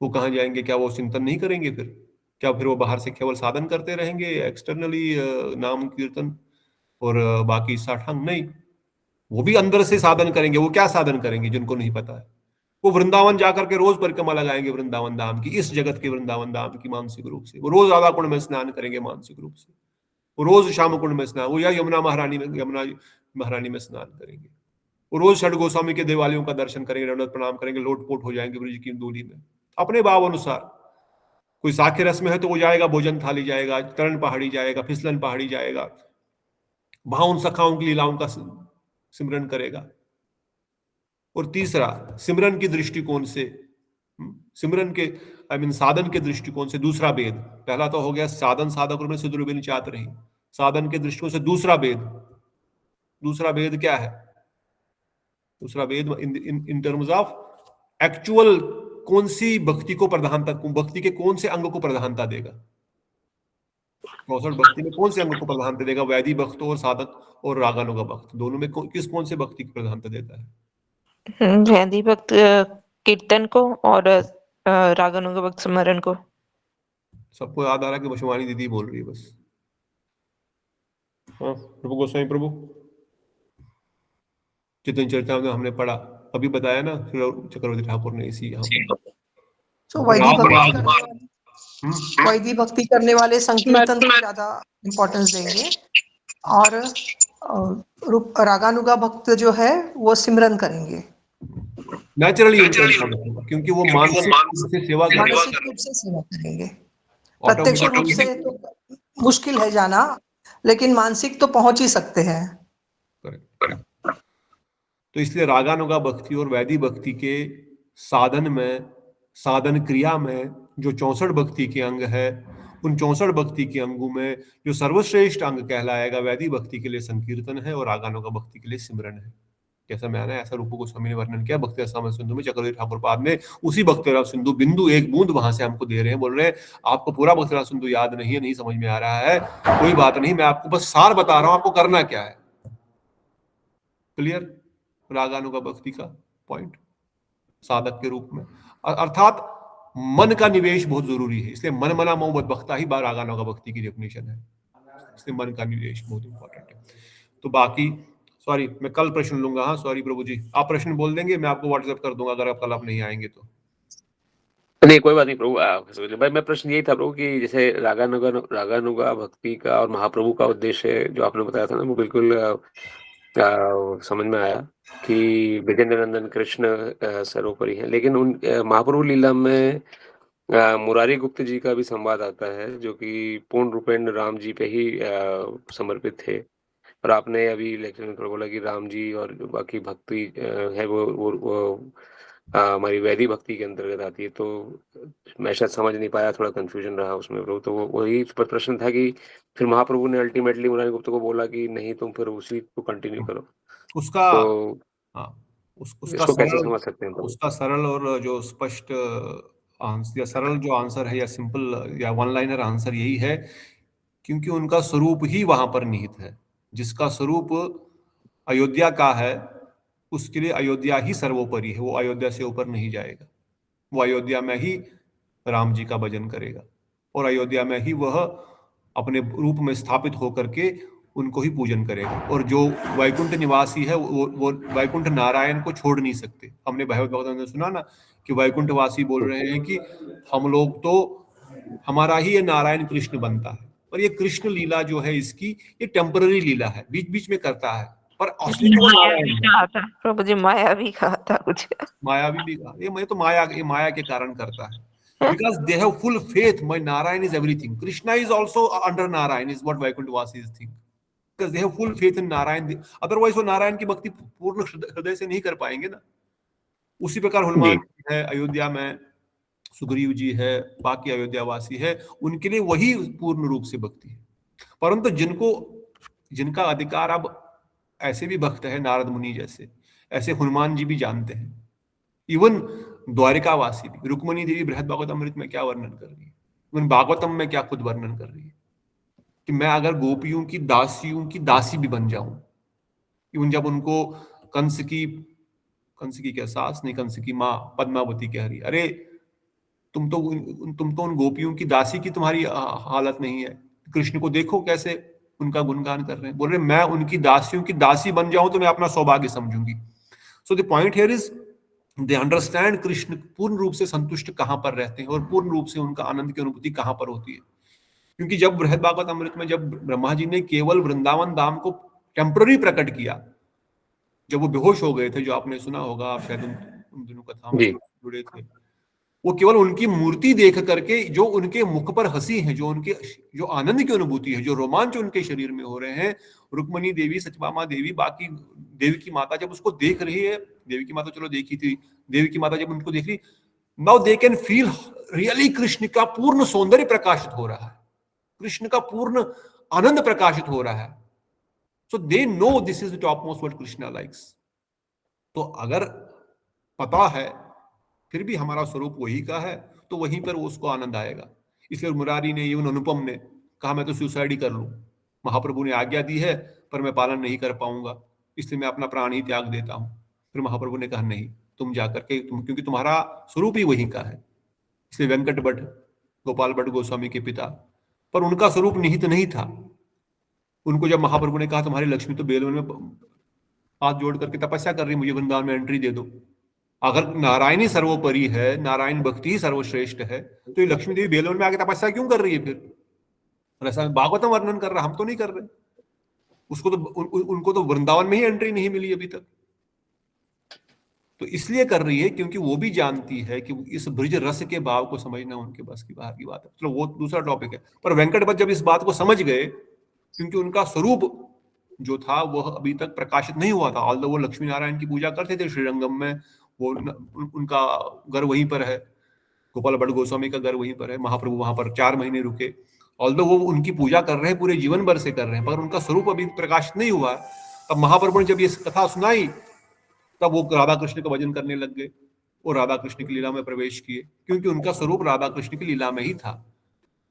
वो कहाँ जाएंगे? क्या वो चिंतन नहीं करेंगे? फिर वो बाहर से केवल साधन करते रहेंगे, एक्सटर्नली नाम कीर्तन और बाकी 60 अंग नहीं, वो भी अंदर से साधन करेंगे। वो क्या साधन करेंगे जिनको नहीं पता है? वो वृंदावन जाकर के रोज परिक्रमा लगाएंगे वृंदावन धाम की, इस जगत के वृंदावन धाम की मानसिक रूप से। वो रोज राधा कुंड में स्नान करेंगे मानसिक रूप से, वो रोज श्याम कुंड में स्नान, वो या यमुना महारानी में स्नान करेंगे, वो रोज षड गोस्वामी के देवालयों का दर्शन करेंगे, दंडवत प्रणाम करेंगे, लोटपोट हो जाएंगे ब्रज की धूलि में अपने भाव अनुसार। कोई साखे रस में है तो वो जाएगा, भोजन थाली जाएगा, तरण पहाड़ी जाएगा, फिसलन पहाड़ी जाएगा, वहां उन सखाओं की लीलाओं का सिमरन करेगा। और तीसरा, सिमरन की दृष्टिकोण से, साधन के दृष्टिकोण से दूसरा भेद। पहला तो हो गया साधन साधक रूप में सिद्ध रूपेण चातुरी, साधन के दृष्टिकोण से दूसरा भेद क्या है? दूसरा भेद इन टर्म्स ऑफ एक्चुअल कौन सी भक्ति को प्रधानता, भक्ति के कौन से अंग को प्रधानता देगा। 64 भक्ति में कौन से अंग को प्रधानता देगा? वैदिक भक्त और साधक और रागानुगा भक्त, दोनों में कौन से भक्ति की प्रधानता देता है? वैदी भक्त कीर्तन को और रागानुगा भक्त स्मरण को। सबको याद आ रहा है कि वशवानी दीदी बोल रही है बस। हाँ, प्रभु गोस्वामी प्रभु, चेतन चर्चा में हमने पढ़ा, अभी बताया ना चक्रवर्ती ठाकुर ने इसी यहाँ पर। तो वैदिक भक्ति करने वाले संकीर्तन को ज्यादा इम्पोर्टेंस देंगे, और रागानुगा भक्त जो है वो सिमरन करेंगे नेचुरली, क्योंकि वो मानसिक रूप से सेवा करेंगे। प्रत्यक्ष रूप से तो मुश्किल है जाना, लेकिन मानसिक तो पहुंच ही सकते हैं। तो इसलिए रागानुगा भक्ति और वैदिक भक्ति के साधन में, साधन क्रिया में जो 64 भक्ति के अंग है, उन 64 भक्ति के अंगों में जो सर्वश्रेष्ठ अंग कहलाएगा वैदिक भक्ति के लिए संकीर्तन है और रागानुगा भक्ति के लिए सिमरन है। जैसा मैंने ऐसा रूप गोस्वामी ने वर्णन किया भक्ति रसामृत सिंधु में। चक्रवर्ती ठाकुर पाद ने उसी भक्ति रस सिंधु बिंदु एक बूंद वहां से हमको दे रहे हैं, बोल रहे हैं आपको पूरा भक्ति रस सिंधु याद नहीं है, नहीं समझ में आ रहा है, कोई बात नहीं, मैं आपको बस सार बता रहा हूं, आपको करना क्या है। क्लियर? रागानुगा भक्ति का पॉइंट साधक के रूप में, अर्थात मन का निवेश बहुत जरूरी है, इसलिए मन मना मोह मद भक्ता ही रागानुगा भक्ति की डेफिनेशन है, इसलिए मन का निवेश बहुत इंपॉर्टेंट है। तो बाकी सॉरी, मैं कल प्रश्न लूंगा। हाँ सॉरी प्रभु जी, आप प्रश्न बोल देंगे, मैं आपको व्हाट्सएप कर दूंगा अगर आप कल आप नहीं आएंगे तो। नहीं कोई बात नहीं प्रभु। भाई मैं प्रश्न यही था प्रभु कि जैसे रागानुगा भक्ति का और महाप्रभु का उद्देश्य जो आपने बताया था ना, वो बिल्कुल समझ में आया कि ब्रजेंद्र नंदन कृष्ण सर्वोपरि है, लेकिन उन महाप्रभु लीला में मुरारी गुप्त जी का भी संवाद आता है जो कि पूर्ण रूपेण राम जी पे ही समर्पित थे। और आपने अभी लेक्चर में थोड़ा बोला कि राम जी और बाकी भक्ति है वो हमारी वैदिक भक्ति के अंतर्गत आती है, तो मैं शायद समझ नहीं पाया, थोड़ा कंफ्यूजन रहा उसमें प्रभु। तो वही प्रश्न था कि फिर महाप्रभु ने अल्टीमेटली मुरारी गुप्त को बोला कि नहीं तुम फिर उसी को कंटिन्यू करो, उसका तो उसका इसको कैसे समझ सकते हैं? उसका सरल और जो स्पष्ट आंसर या सरल जो आंसर है या सिंपल या वन लाइनर आंसर यही है, क्योंकि उनका स्वरूप ही वहां पर निहित है। जिसका स्वरूप अयोध्या का है उसके लिए अयोध्या ही सर्वोपरि है, वो अयोध्या से ऊपर नहीं जाएगा, वो अयोध्या में ही राम जी का भजन करेगा और अयोध्या में ही वह अपने रूप में स्थापित होकर के उनको ही पूजन करेगा। और जो वैकुंठ निवासी है वो वैकुंठ नारायण को छोड़ नहीं सकते। हमने भागवत भगवत में सुना ना कि वैकुंठवासी बोल रहे हैं कि हम लोग तो हमारा ही ये नारायण कृष्ण बनता है, पर ये कृष्ण लीला जो है इसकी ये टेम्पररी लीला है, बीच बीच में करता है, पर असली तो नारायण प्रभु जी माया भी कहा था कुछ, माया भी कहा, ये मैं तो माया के कारण करता है, because they have full faith my Narayan is everything. Krishna is also under Narayan is what Vaikuntvasis think, because they have full faith in Narayan. Otherwise वो नारायण की भक्ति पूर्ण हृदय से नहीं कर पाएंगे ना। उसी प्रकार हनुमान है, अयोध्या में सुग्रीव जी है, बाकी अयोध्यावासी है, उनके लिए वही पूर्ण रूप से भक्ति है। परंतु जिनका अधिकार, अब ऐसे भी भक्त है नारद मुनि जैसे, ऐसे हनुमान जी भी जानते हैं, इवन द्वारिकावासी भी, रुक्मणी देवी बृहद भागवतमृत में क्या वर्णन कर रही है, इवन भागवतम में क्या खुद वर्णन कर रही है कि मैं अगर गोपियों की दासी भी बन जाऊं। इवन जब उनको कंस की क्या सास नहीं, कंस की माँ पद्मावती कह रही, अरे तुम तो उन गोपियों की दासी की तुम्हारी हालत नहीं है, कृष्ण को देखो कैसे उनका गुणगान कर रहे हैं। बोल रहे मैं उनकी दासियों की दासी बन जाऊं तो मैं अपना सौभाग्य समझूंगी। So the point here is they understand Krishna पूर्ण रूप से संतुष्ट कहां पर रहते हैं और पूर्ण रूप से उनका आनंद की अनुभूति कहां पर होती है। क्योंकि जब बृहद भागवत अमृत में जब ब्रह्मा जी ने केवल वृंदावन धाम को टेम्पररी प्रकट किया, जब वो बेहोश हो गए थे, जो आपने सुना होगा, आप शायद उन दिनों कथा में जुड़े थे, वो केवल उनकी मूर्ति देख करके जो उनके मुख पर हंसी है, जो आनंद की अनुभूति है, जो रोमांच उनके शरीर में हो रहे हैं, रुक्मणी देवी, सत्यभामा देवी, बाकी देवी की माता जब उसको देख रही है, देवी की माता चलो देखी थी, देवी की माता जब उनको देख रही, now they can feel really Krishna का पूर्ण सौंदर्य प्रकाशित हो रहा है, कृष्ण का पूर्ण आनंद प्रकाशित हो रहा है। So they know this is the top most what Krishna likes. तो अगर पता है फिर भी हमारा स्वरूप वही का है, तो वहीं पर उसको आनंद आएगा। इसलिए मुरारी ने, इवन अनुपम ने कहा मैं तो सुसाइड ही कर लूं, महाप्रभु ने आज्ञा दी है पर मैं पालन नहीं कर पाऊंगा, इसलिए मैं अपना प्राण ही त्याग देता हूं। फिर महाप्रभु ने कहा नहीं, तुम जाकर के क्योंकि तुम्हारा स्वरूप ही वहीं का है। इसलिए वेंकट भट्ट, गोपाल भट्ट गोस्वामी के पिता, पर उनका स्वरूप निहित नहीं था। उनको जब महाप्रभु ने कहा तुम्हारी लक्ष्मी तो बेलवन में हाथ जोड़ करके तपस्या कर रही, मुझे वृंदावन में एंट्री दे दो, अगर नारायणी सर्वोपरि है, नारायण भक्ति ही सर्वश्रेष्ठ है, तो ये लक्ष्मी देवी बेलवन में आके तपस्या क्यों कर रही है? फिर ऐसा भागवतम वर्णन कर रहा, हम तो नहीं कर रहे। उसको तो उनको तो वृंदावन में ही एंट्री नहीं मिली अभी तक। तो इसलिए कर रही है क्योंकि वो भी जानती है कि इस ब्रज रस के भाव को समझना उनके बस की बाहर की बात है। चलो वो दूसरा टॉपिक है। पर वेंकट भट्ट जब इस बात को समझ गए, क्योंकि उनका स्वरूप जो था वह अभी तक प्रकाशित नहीं हुआ था, ऑल्दो वो लक्ष्मी नारायण की पूजा करते थे श्रीरंगम में, वो उनका घर वहीं पर है, गोपाल भट्ट गोस्वामी का घर वहीं पर है, महाप्रभु वहां पर 4 महीने रुके, ऑल्दो वो उनकी पूजा कर रहे हैं, पूरे जीवन भर से कर रहे हैं, पर उनका स्वरूप अभी प्रकाशित नहीं हुआ। तब महाप्रभु ने जब ये कथा सुनाई, तब वो राधा कृष्ण का भजन करने लग गए और राधा कृष्ण की लीला में प्रवेश किए, क्योंकि उनका स्वरूप राधा कृष्ण की लीला में ही था।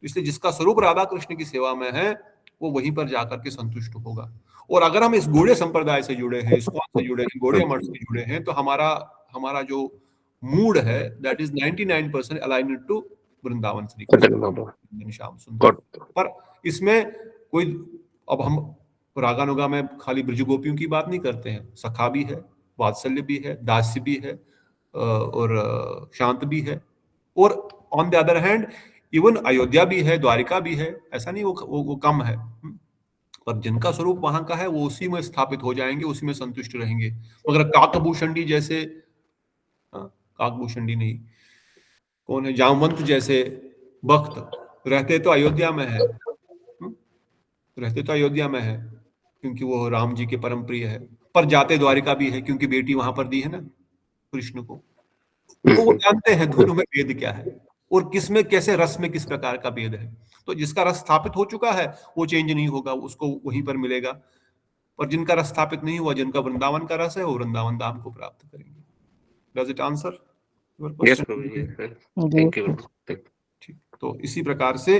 इसलिए जिसका स्वरूप राधा कृष्ण की सेवा में है वो वहीं पर जाकर के संतुष्ट होगा। और अगर हम इस गौड़ीय संप्रदाय से जुड़े हैं, इस्कॉन से जुड़े हैं, गौड़ीय मठ से जुड़े हैं, तो हमारा जो मूड है that is 99% aligned to Vrindavan Shri Shyam Sundar. पर इसमें कोई, अब हम रागानुगा में खाली ब्रज गोपियों की बात नहीं करते हैं, सखा भी है, वात्सल्य भी है, दास्य भी है और शांत भी है, और on the other hand even Ayodhya भी है, द्वारिका भी है, ऐसा नहीं वो कम है। पर जिनका स्वरूप वहां का है वो उसी में स्थापित हो जाएंगे, उसी में संतुष्ट रहेंगे। मगर काकभूषणी जैसे, काकभूषणी नहीं, कौन है, जामवंत जैसे भक्त रहते तो अयोध्या में है, रहते तो अयोध्या में है क्योंकि वो राम जी के परम प्रिय है, पर जाते द्वारिका भी है क्योंकि बेटी वहां पर दी है ना कृष्ण को। तो वो जानते हैं दोनों में भेद क्या है और किसमें कैसे रस में किस प्रकार का भेद है। तो जिसका रस स्थापित हो चुका है वो चेंज नहीं होगा, उसको वहीं पर मिलेगा। पर जिनका रस स्थापित नहीं हुआ, जिनका वृंदावन का रस है, वो वृंदावन धाम को प्राप्त करेंगे। Does it answer? Thank you. ठीक, तो इसी प्रकार से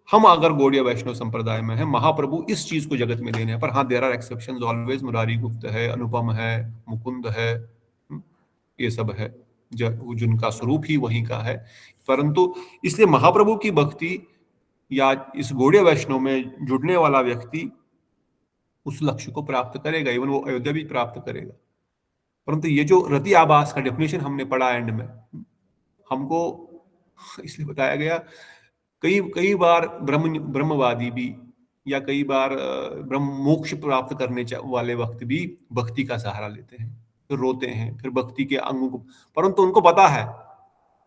हम अगर गौड़ीय वैष्णव संप्रदाय में है, महाप्रभु इस चीज को जगत में देने हैं। पर हाँ, there are exceptions always. Murari Gupta है, अनुपम है, मुकुंद है, ये सब है जिनका स्वरूप ही वहीं का है। परंतु इसलिए महाप्रभु की भक्ति या इस गौड़ीय वैष्णव में जुड़ने वाला व्यक्ति उस लक्ष्य को प्राप्त करेगा, इवन वो अयोध्या भी प्राप्त करेगा। परंतु ये जो रति आभास का डेफिनेशन हमने पढ़ा एंड में, हमको इसलिए बताया गया, कई बार ब्रह्मवादी भी या कई बार ब्रह्म मोक्ष प्राप्त करने वाले वक्त भी भक्ति का सहारा लेते हैं, फिर रोते हैं, फिर भक्ति के अंगों को, परंतु उनको पता है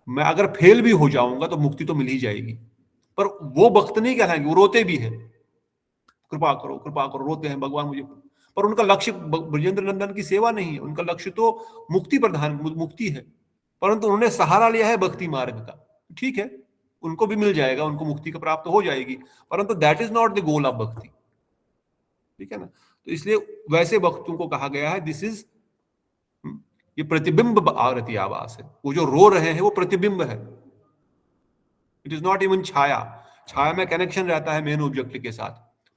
मैं अगर फेल भी हो जाऊंगा तो मुक्ति तो मिल ही जाएगी। पर वो भक्त नहीं कहलाएंगे, वो रोते भी है, कृपा करो कृपा करो, रोते हैं भगवान मुझे। पर उनका लक्ष्य ब्रजेंद्र नंदन की सेवा नहीं है, उनका लक्ष्य तो मुक्ति प्रधान मुक्ति है, परंतु उन्होंने सहारा लिया है भक्ति मार्ग का। ठीक है, उनको भी मिल जाएगा, उनको मुक्ति का प्राप्त हो जाएगी, परंतु that is not the goal of भक्ति। ठीक है ना? तो इसलिए वैसे भक्तों को कहा गया है दिस इज, ये प्रतिबिंब आरती आवास है। वो जो रो रहे हैं वो प्रतिबिंब है, इट इज नॉट इवन छाया। छाया में कनेक्शन रहता है मेन ऑब्जेक्ट के साथ,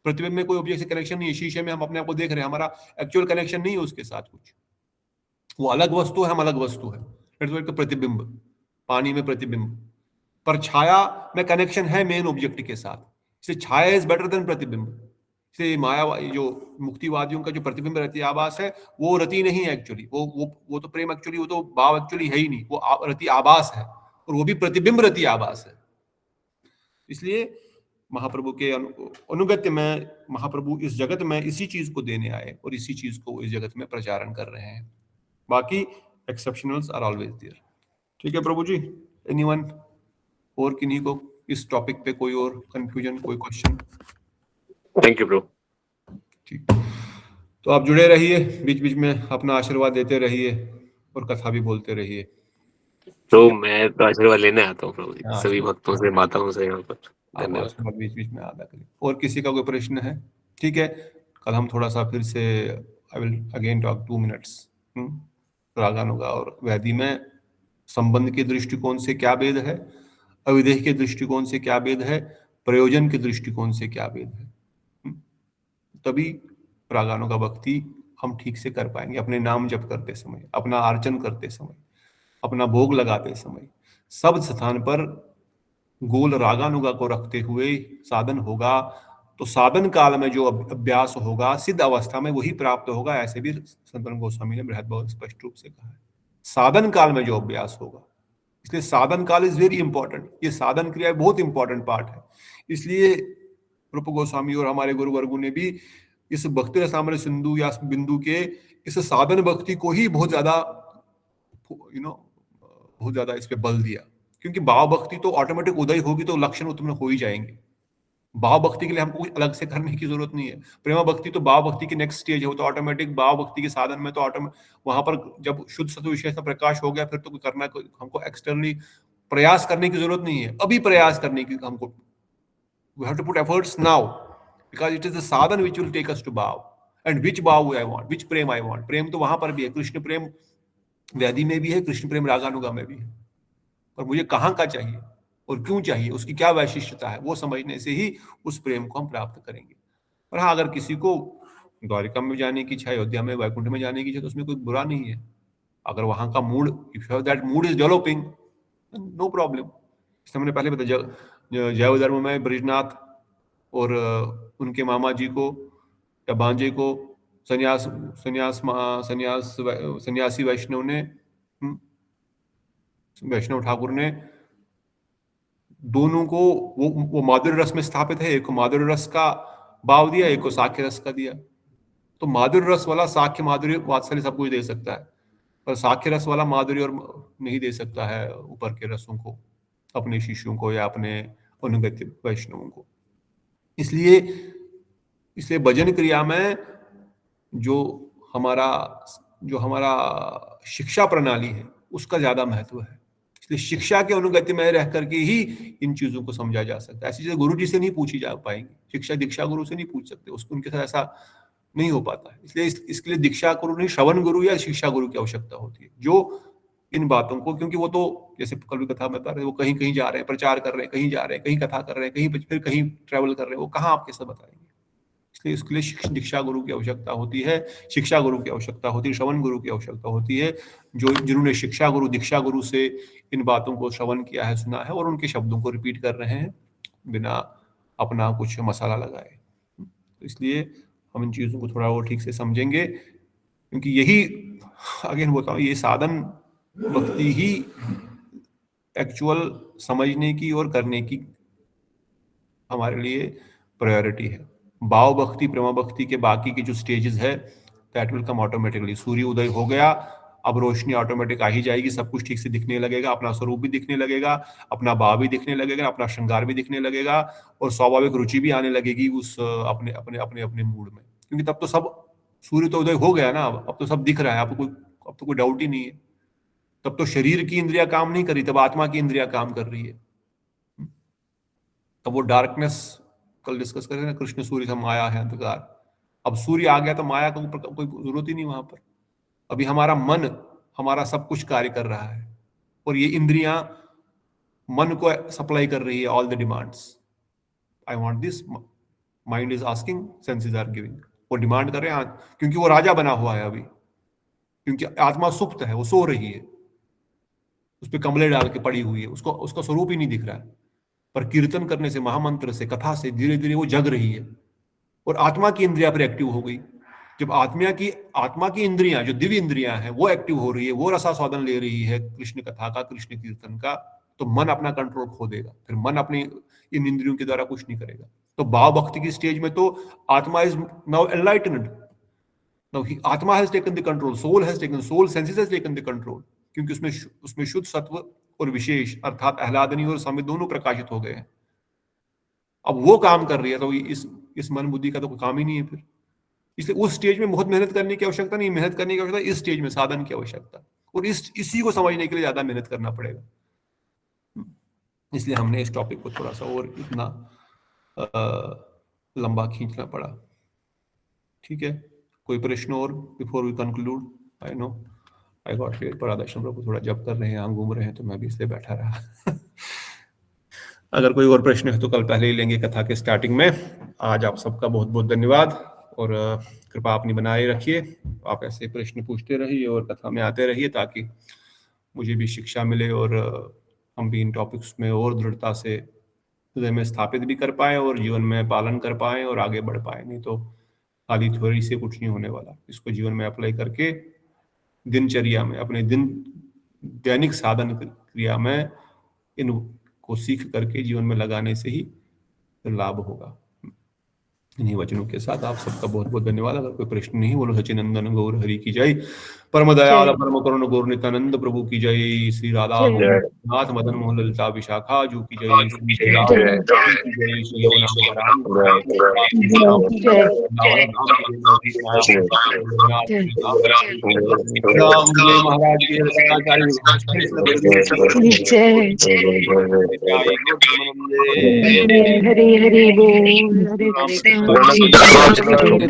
प्रतिबिंब में कोई ऑब्जेक्ट से कनेक्शन नहीं है। शीशे में हम अपने आप को देख रहे हैं, हमारा एक्चुअल कनेक्शन नहीं है उसके साथ कुछ, वो अलग वस्तु है, हम अलग वस्तु है। प्रतिबिंब, पानी में प्रतिबिंब, पर छाया में कनेक्शन है मेन ऑब्जेक्ट के साथ, इसलिए छाया इज बेटर देन प्रतिबिंब। इसलिए माया जो मुक्तिवादियों का जो प्रतिबिंब रति आभास है वो रति नहीं है एक्चुअली, वो तो प्रेम एक्चुअली, वो तो भाव एक्चुअली है ही नहीं, वो रति आभास है, और वो भी प्रतिबिंब रति आभास है। इसलिए महाप्रभु के अनुगत्य में महाप्रभु इस जगत में इसी चीज को देने आए और इसी चीज को इस जगत में प्रचारण कर रहे हैं। बाकी एक्सेप्शनल्स आर ऑलवेज देयर। ठीक है प्रभु जी, एनीवन और किन्हीं को इस टॉपिक पे कोई और कंफ्यूजन, कोई क्वेश्चन? Thank you bro. ठीक, तो आप जुड़े रहिए, बीच बीच में अपना आशीर्वाद देते रहिए और कथा भी बोलते रहिए। तो मैं तो आशीर्वाद लेने आता हूँ प्रभु जी, सभी भक्तों से, माताओं से यहाँ पर। धन्यवाद। बीच बीच में आदा करिए। और किसी का कोई प्रश्न है? ठीक है, कल हम थोड़ा सा फिर से I will again talk 2 minutes रागानुगा और वैदी में संबंध के दृष्टिकोण से क्या भेद है, अविदेह के दृष्टिकोण से क्या भेद है, प्रयोजन के दृष्टिकोण से क्या भेद है, तभी रागानुगा भक्ति हम ठीक से कर पाएंगे। अपने नाम जप करते समय, अपना अर्चन करते समय, अपना भोग लगाते समय, सब स्थान पर गोल रागानुगा को रखते हुए साधन होगा, तो साधन काल में जो अभ्यास होगा सिद्ध अवस्था में वही प्राप्त होगा। ऐसे भी सनातन गोस्वामी ने बृहद बहुत स्पष्ट रूप से कहा है, साधन काल में जो अभ्यास होगा। इसलिए साधन काल इज वेरी इंपॉर्टेंट। ये साधन क्रिया बहुत इंपॉर्टेंट पार्ट है। इसलिए रूप गोस्वामी और हमारे गुरु वर्गों ने भी इस भक्ति रसामृत सिंधु या बिंदु के इस साधन भक्ति को ही बहुत ज्यादा बहुत ज्यादा इस पे बल दिया, क्योंकि भाव भक्ति तो ऑटोमेटिक उदय होगी तो लक्षण उत्पन्न हो ही जाएंगे। भाव भक्ति के लिए हमको कुछ अलग से करने की जरूरत नहीं है। प्रेम भक्ति तो भाव भक्ति की नेक्स्ट स्टेज है, वो तो ऑटोमेटिक भाव भक्ति के साधन में तो वहां पर जब शुद्ध सत्व विशेष प्रकाश हो गया फिर तो करना हमको एक्सटर्नली प्रयास करने की जरूरत नहीं है। अभी प्रयास करने की हमको we have to put efforts now because it is the sadhan which will take us to bhav, and which bhav I want, which prem I want। प्रेम तो वहां पर भी है, कृष्ण प्रेम व्याधि में भी है, कृष्ण प्रेम रागानुगा में भी है, पर मुझे कहाँ का चाहिए और क्यों चाहिए, उसकी क्या वैशिष्टता है, वो समझने से ही उस प्रेम को हम प्राप्त करेंगे। और हाँ, अगर किसी को द्वारिका में जाने की इच्छा, अयोध्या में, वैकुंठ में जाने की इच्छा, तो उसमें कोई बुरा नहीं है। अगर वहां का mood, if that mood is developing, no problem. हमने पहले बताया जैव धर्म में ब्रजनाथ और उनके मामा जी को या भांजे को सन्यासी वैष्णव ठाकुर ने दोनों को वो माधुर्य रस में स्थापित है। एक को माधुर्य रस का भाव दिया, एक को साख्य रस का दिया। तो माधुर्य रस वाला साख्य माधुर्य वात्सल्य सब कुछ दे सकता है, पर साख्य रस वाला माधुर्य और नहीं दे सकता है ऊपर के रसों को अपने शिष्यों को या अपने अनुगत्य वैष्णवों को। इसलिए भजन क्रिया में जो हमारा शिक्षा प्रणाली है उसका ज्यादा महत्व है। इसलिए शिक्षा के अनुगत्य में रह करके ही इन चीजों को समझा जा सकता है। ऐसी चीजें गुरु जी से नहीं पूछी जा पाएंगी, शिक्षा दीक्षा गुरु से नहीं पूछ सकते, उसको उनके साथ ऐसा नहीं हो पाता है। इसलिए इसके लिए दीक्षा गुरु नहीं, श्रवण गुरु या शिक्षा गुरु की आवश्यकता होती है, जो इन बातों को, क्योंकि वो तो जैसे कल भी कथा में बता रहे, वो कहीं कहीं जा रहे हैं, प्रचार कर रहे हैं, कहीं जा रहे हैं, कहीं कथा कर रहे हैं, कहीं फिर कहीं ट्रैवल कर रहे हैं, वो कहाँ आपके साथ बताएंगे। इसलिए इसके लिए दीक्षा गुरु की आवश्यकता होती है, शिक्षा गुरु की आवश्यकता होती है, श्रवण गुरु की आवश्यकता होती है, जिन्होंने शिक्षा गुरु दीक्षा गुरु से इन बातों को श्रवण किया है, सुना है और उनके शब्दों को रिपीट कर रहे हैं बिना अपना कुछ मसाला लगाए। तो इसलिए हम इन चीजों को थोड़ा और ठीक से समझेंगे, क्योंकि यही अगेन बताऊं, ये साधन भक्ति ही एक्चुअल समझने की और करने की हमारे लिए प्रायोरिटी है। भाव भक्ति, प्रेम भक्ति के बाकी की जो स्टेजेस है दैट विल कम ऑटोमेटिकली। सूर्य उदय हो गया, अब रोशनी ऑटोमेटिक आ ही जाएगी, सब कुछ ठीक से दिखने लगेगा, अपना स्वरूप भी दिखने लगेगा, अपना भाव भी दिखने लगेगा, अपना श्रृंगार भी दिखने लगेगा और स्वाभाविक रुचि भी आने लगेगी उस अपने अपने अपने अपने मूड में, क्योंकि तब तो सब सूर्य तो उदय हो गया ना, अब तो सब दिख रहा है, अब तो कोई डाउट ही नहीं है। तब तो शरीर की इंद्रिया काम नहीं कर रही, तब आत्मा की इंद्रिया काम कर रही है। तब वो डार्कनेस कल डिस्कस करें ना, कृष्ण सूर्य से माया है अंधकार, अब सूर्य आ गया तो माया का कोई जरूरत ही नहीं वहां पर। अभी हमारा मन, हमारा सब कुछ कार्य कर रहा है और ये इंद्रियां मन को सप्लाई कर रही है all the demands. I want this, mind is asking, senses are giving. वो डिमांड कर रहे हैं क्योंकि वो राजा बना हुआ है अभी, क्योंकि आत्मा सुप्त है, वो सो रही है, उस पर कमले डाल के पड़ी हुई है, उसका स्वरूप ही नहीं दिख रहा है। पर कीर्तन करने से, महामंत्र से, कथा से धीरे धीरे वो जग रही है और आत्मा की इंद्रिया पर एक्टिव हो गई। जब आत्मा की इंद्रियां, जो दिव्य इंद्रियां हैं, वो एक्टिव हो रही है, वो रसास्वादन ले रही है कृष्ण कथा का, कृष्ण कीर्तन का, तो मन अपना कंट्रोल खो देगा। फिर मन अपनी इन इंद्रियों के द्वारा कुछ नहीं करेगा। तो भाव भक्ति की स्टेज में तो atma is now enlightened, now atma has taken the control, soul senses has taken the control, क्योंकि उसमें शुद्ध सत्व और विशेष अर्थात आह्लादनी और समित दोनों प्रकाशित हो गए हैं। अब वो काम कर रही है, तो इस मन बुद्धि का तो कोई काम ही नहीं है फिर। इसलिए उस स्टेज में बहुत मेहनत करने की आवश्यकता नहीं, मेहनत करने की आवश्यकता इस स्टेज में साधन की आवश्यकता, और इसी को समझने के लिए ज्यादा मेहनत करना पड़ेगा। इसलिए हमने इस टॉपिक को थोड़ा सा और इतना लंबा खींचना पड़ा। ठीक है, कोई प्रश्न और before we conclude? I know I got late, पर आदर्शन प्रभु थोड़ा जब कर रहे हैं, यहाँ घूम रहे हैं, तो मैं भी इसलिए बैठा रहा। अगर कोई और प्रश्न है तो कल पहले ही लेंगे कथा के स्टार्टिंग में। आज आप सबका बहुत बहुत धन्यवाद और कृपा अपनी बनाए रखिए। आप ऐसे प्रश्न पूछते रहिए और कथा में आते रहिए ताकि मुझे भी शिक्षा मिले और हम भी इन टॉपिक्स में और दृढ़ता से हृदय में स्थापित भी कर पाए और जीवन में पालन कर पाए और आगे बढ़ पाए। नहीं तो खाली थ्योरी से कुछ नहीं होने वाला। इसको जीवन में अप्लाई करके दिनचर्या में अपने दैनिक साधन क्रिया में इनको सीख करके जीवन में लगाने से ही लाभ होगा। इन्हीं वचनों के साथ आप सबका बहुत बहुत धन्यवाद। अगर कोई प्रश्न नहीं, बोलो सचिनंदन गौर हरि की जय। परम दयाल परम करुण गौर नित्यानंद प्रभु की जय। श्री राधा नाथ मदन मोहन ललिता विशाखा जू की जय। श्री श्री राम की जय। श्री रघुनाथ महाराज की हरि हरि बोल, हरे कृष्ण।